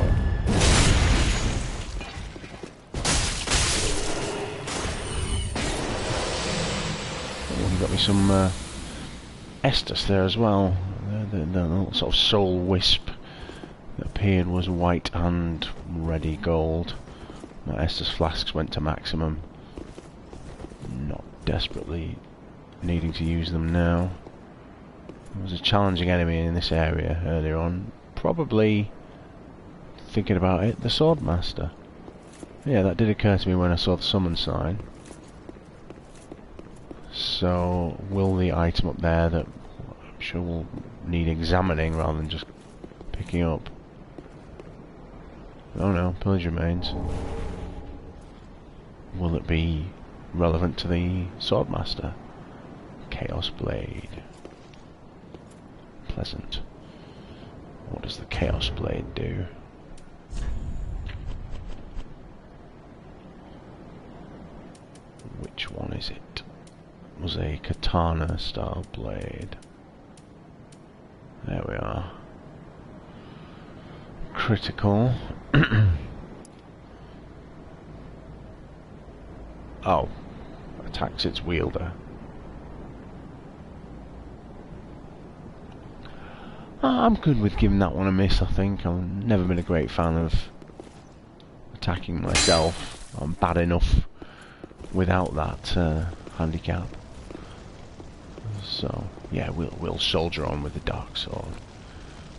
Got me some Estus there as well. The little sort of soul wisp that appeared was white and ready gold. My Estus flasks went to maximum. Not desperately needing to use them now. There was a challenging enemy in this area earlier on. Probably, thinking about it, the Swordmaster. Yeah, that did occur to me when I saw the summon sign. So, will the item up there that I'm sure will need examining rather than just picking up? Oh no, pillage remains. Will it be relevant to the Swordmaster? Chaos Blade. Pleasant. What does the Chaos Blade do? Which one is it? Was a katana style blade. There we are. Critical. Oh, attacks its wielder. I'm good with giving that one a miss, I think. I've never been a great fan of attacking myself. I'm bad enough without that handicap. So, yeah, we'll soldier on with the Dark Sword.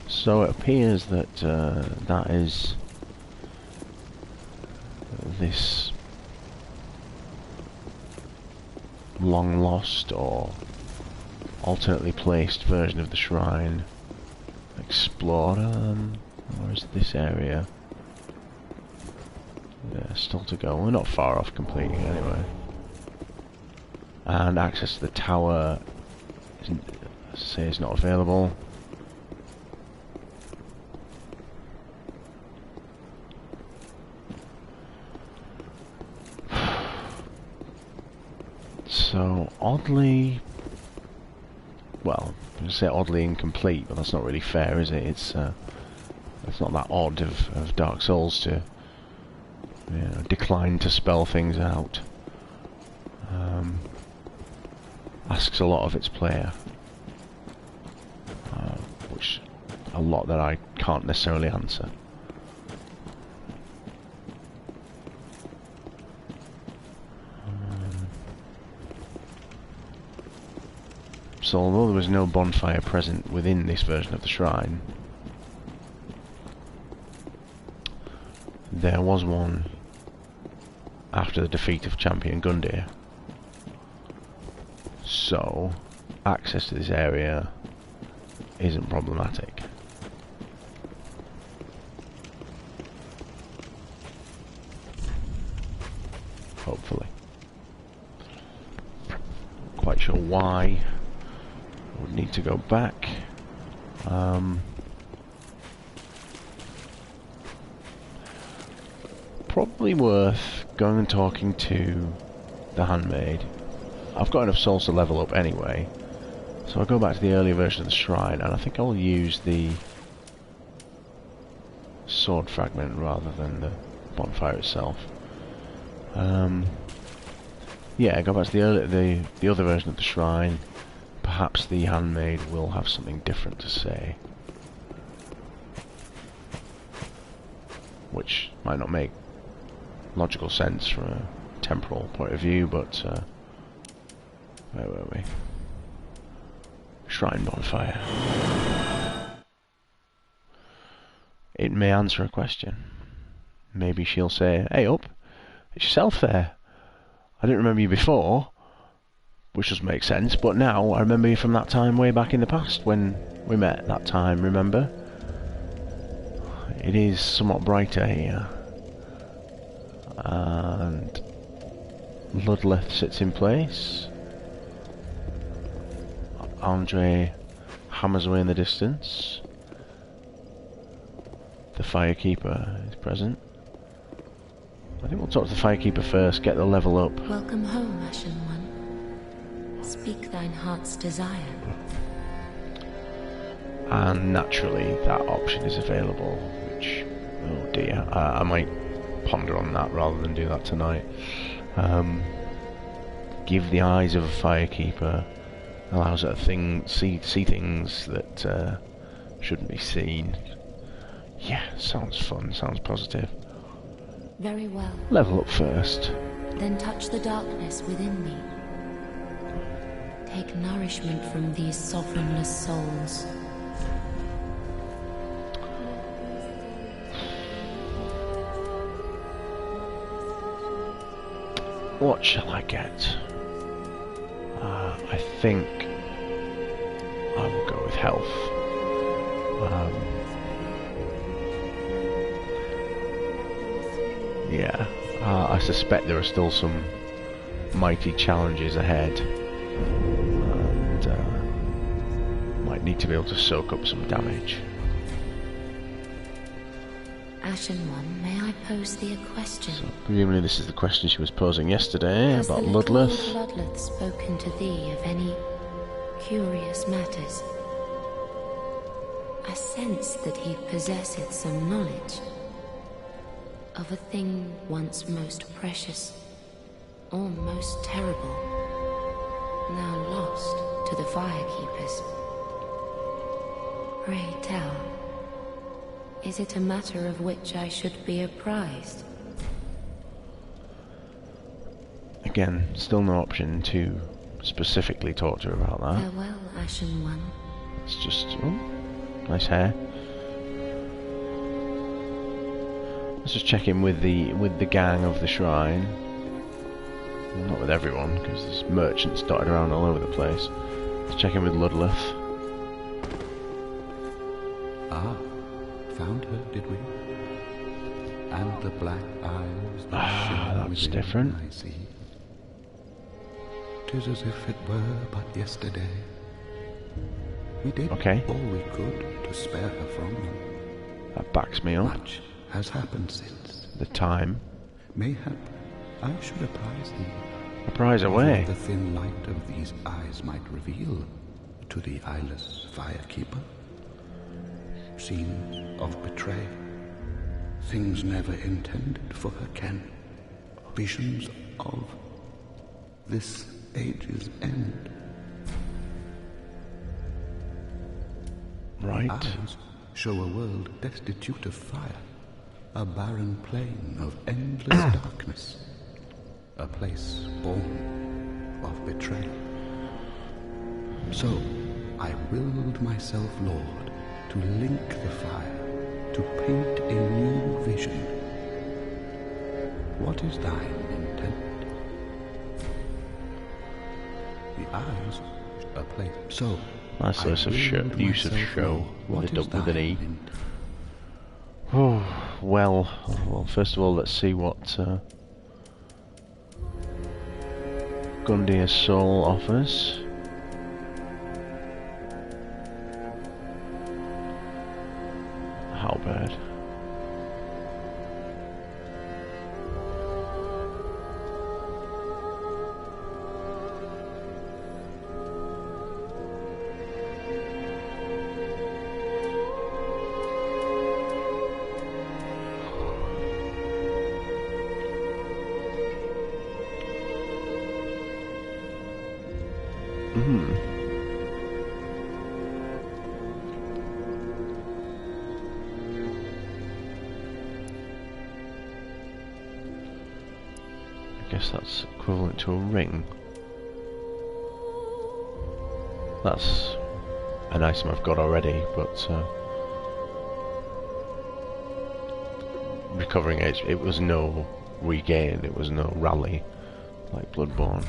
So it appears that that is this long lost or alternately placed version of the shrine. Explorer, or is this area? Yeah, still to go. We're not far off completing anyway. And access to the tower is not available. So, oddly... Well, I say oddly incomplete, but that's not really fair, is it? It's not that odd of Dark Souls to decline to spell things out. Asks a lot of its player, which a lot that I can't necessarily answer. So although there was no bonfire present within this version of the shrine, there was one after the defeat of Champion Gundyr. So, access to this area isn't problematic. Hopefully. Quite sure why I would need to go back. Probably worth going and talking to the handmaid. I've got enough souls to level up anyway, so I'll go back to the earlier version of the shrine, and I think I'll use the sword fragment rather than the bonfire itself. Yeah, go back to the other version of the shrine. Perhaps the handmaid will have something different to say, which might not make logical sense from a temporal point of view, but where were we? Shrine bonfire. It may answer a question. Maybe she'll say, "Hey up, it's yourself there. I didn't remember you before," which does make sense, but now I remember you from that time way back in the past when we met that time, remember? It is somewhat brighter here. And Ludleth sits in place. Andre hammers away in the distance. The Firekeeper is present. I think we'll talk to the Firekeeper first, get the level up. Welcome home, Ashen One. Speak thine heart's desire. And naturally that option is available, which, oh dear, I might ponder on that rather than do that tonight. Give the eyes of a Firekeeper, allows her to see things that shouldn't be seen. Yeah, sounds fun, sounds positive. Very well. Level up first. Then touch the darkness within me. Take nourishment from these sovereignless souls. What shall I get? I think I will go with health. Yeah, I suspect there are still some mighty challenges ahead, and might need to be able to soak up some damage. Ashen One, may I pose thee a question? So, presumably this is the question she was posing yesterday about Ludleth. Has the Ludleth spoken to thee of any curious matters? I sense that he possesseth some knowledge of a thing once most precious, or most terrible, now lost to the Firekeepers. Pray tell, is it a matter of which I should be apprised? Again, still no option to specifically talk to her about that. Farewell, Ashen One. It's just, oh, nice hair. Let's just check in with the gang of the shrine. Well, not with everyone, because there's merchants dotted around all over the place. Let's check in with Ludleth. Ah, found her, did we? And the black eyes that shimmer that's within different. I see. 'Tis as if it were but yesterday. We did Okay. all we could to spare her from them. That backs me up. Much has happened since. The time. Mayhap I should apprise thee A prize What away. the thin light of these eyes might reveal to the eyeless firekeeper. Scenes of betrayal, things never intended for her ken, visions of this age's end. Right. Eyes show a world destitute of fire, a barren plain of endless darkness, a place born of betrayal. So I willed myself Lord to link the fire, to paint a new vision. What is thine intent? The eyes, a place. So Nice use of show with an E. Oh, well, first of all, let's see what Gundir's soul offers. Halberd. I guess that's equivalent to a ring. That's an item I've got already, but recovering it was no regain, it was no rally like Bloodborne.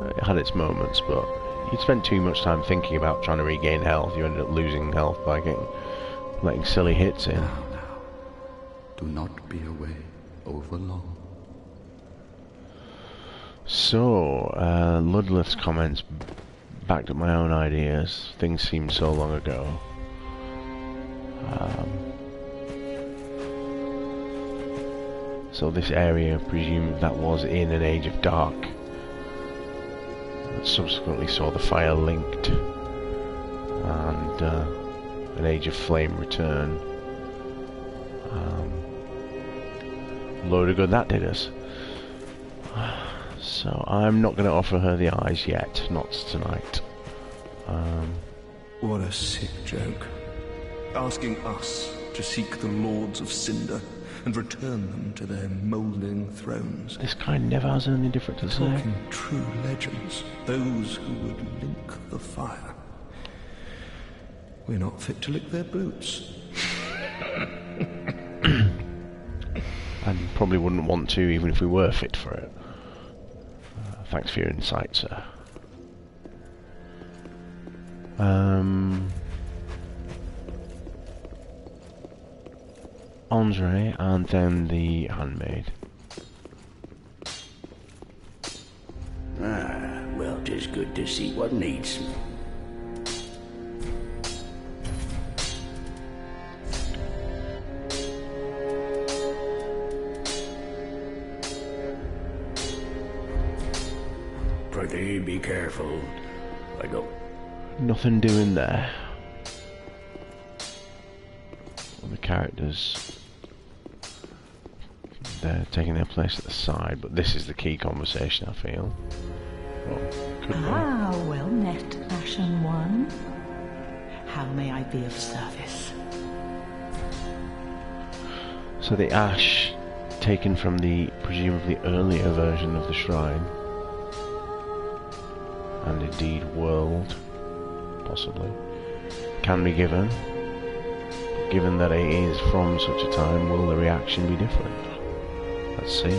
It had its moments, but you'd spend too much time thinking about trying to regain health, you ended up losing health by letting silly hits in. Now, do not be away over long. So, Ludleth's comments backed up my own ideas. Things seemed so long ago. So this area, presumed that was in an age of dark, that subsequently saw the fire linked, and an age of flame return. Load of good that did us. So I'm not going to offer her the eyes yet, not tonight. What a sick joke. Asking us to seek the lords of Cinder and return them to their moulding thrones. This guy never has anything different to say. Talking true legends, those who would link the fire. We're not fit to lick their boots. And probably wouldn't want to even if we were fit for it. Thanks for your insight, sir. Andre and then the handmaid. Well, 'tis good to see what needs. Prithee, be careful. I go. Nothing doing there. Well, the characters, they're taking their place at the side, but this is the key conversation, I feel. Well, could be. Well met, Ashen One. How may I be of service? So the ash, taken from the presumably earlier version of the shrine, and indeed world, possibly, can be given. Given that it is from such a time, will the reaction be different? Let's see.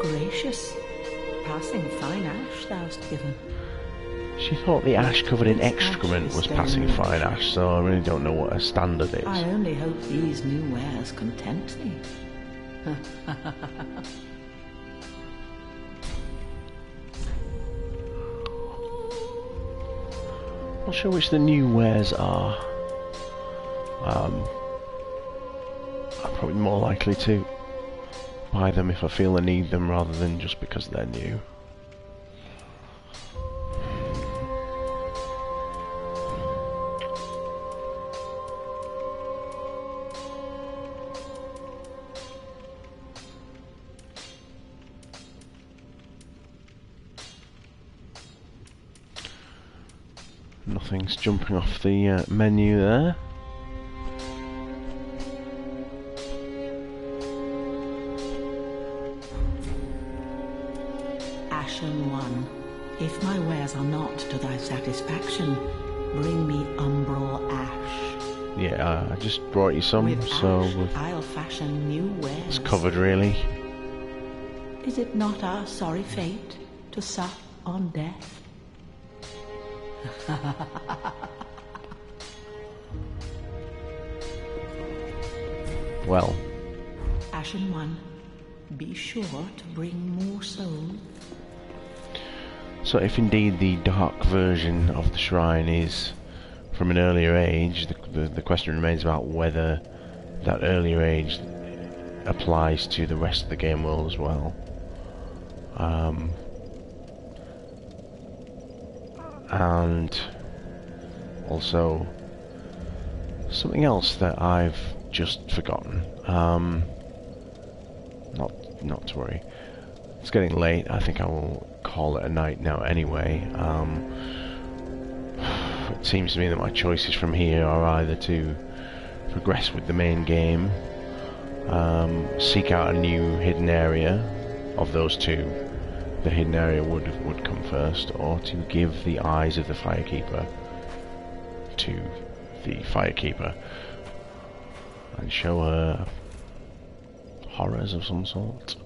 Gracious. Passing fine ash thou'st given. She thought the ash covered in excrement was passing fine ash, so I really don't know what her standard is. I only hope these new wares content thee. Not sure which the new wares are. I'm probably more likely to buy them if I feel I need them rather than just because they're new. Nothing's jumping off the menu there. Ashen One, if my wares are not to thy satisfaction, bring me umbral ash. Yeah, I just brought you some, With so ash, I'll fashion new wares. it's covered really. Is it not our sorry fate to sup on death? Well, Ashen One, be sure to bring more souls. so if indeed the dark version of the shrine is from an earlier age, the question remains about whether that earlier age applies to the rest of the game world as well. And also something else that I've just forgotten. Not to worry. It's getting late. I think I will call it a night now anyway. It seems to me that my choices from here are either to progress with the main game, seek out a new hidden area. Of those two, the hidden area would come first, or to give the eyes of the Firekeeper to the Firekeeper and show her horrors of some sort.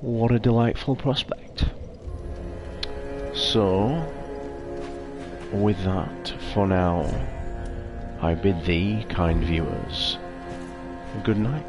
What a delightful prospect. So, with that, for now, I bid thee, kind viewers, good night.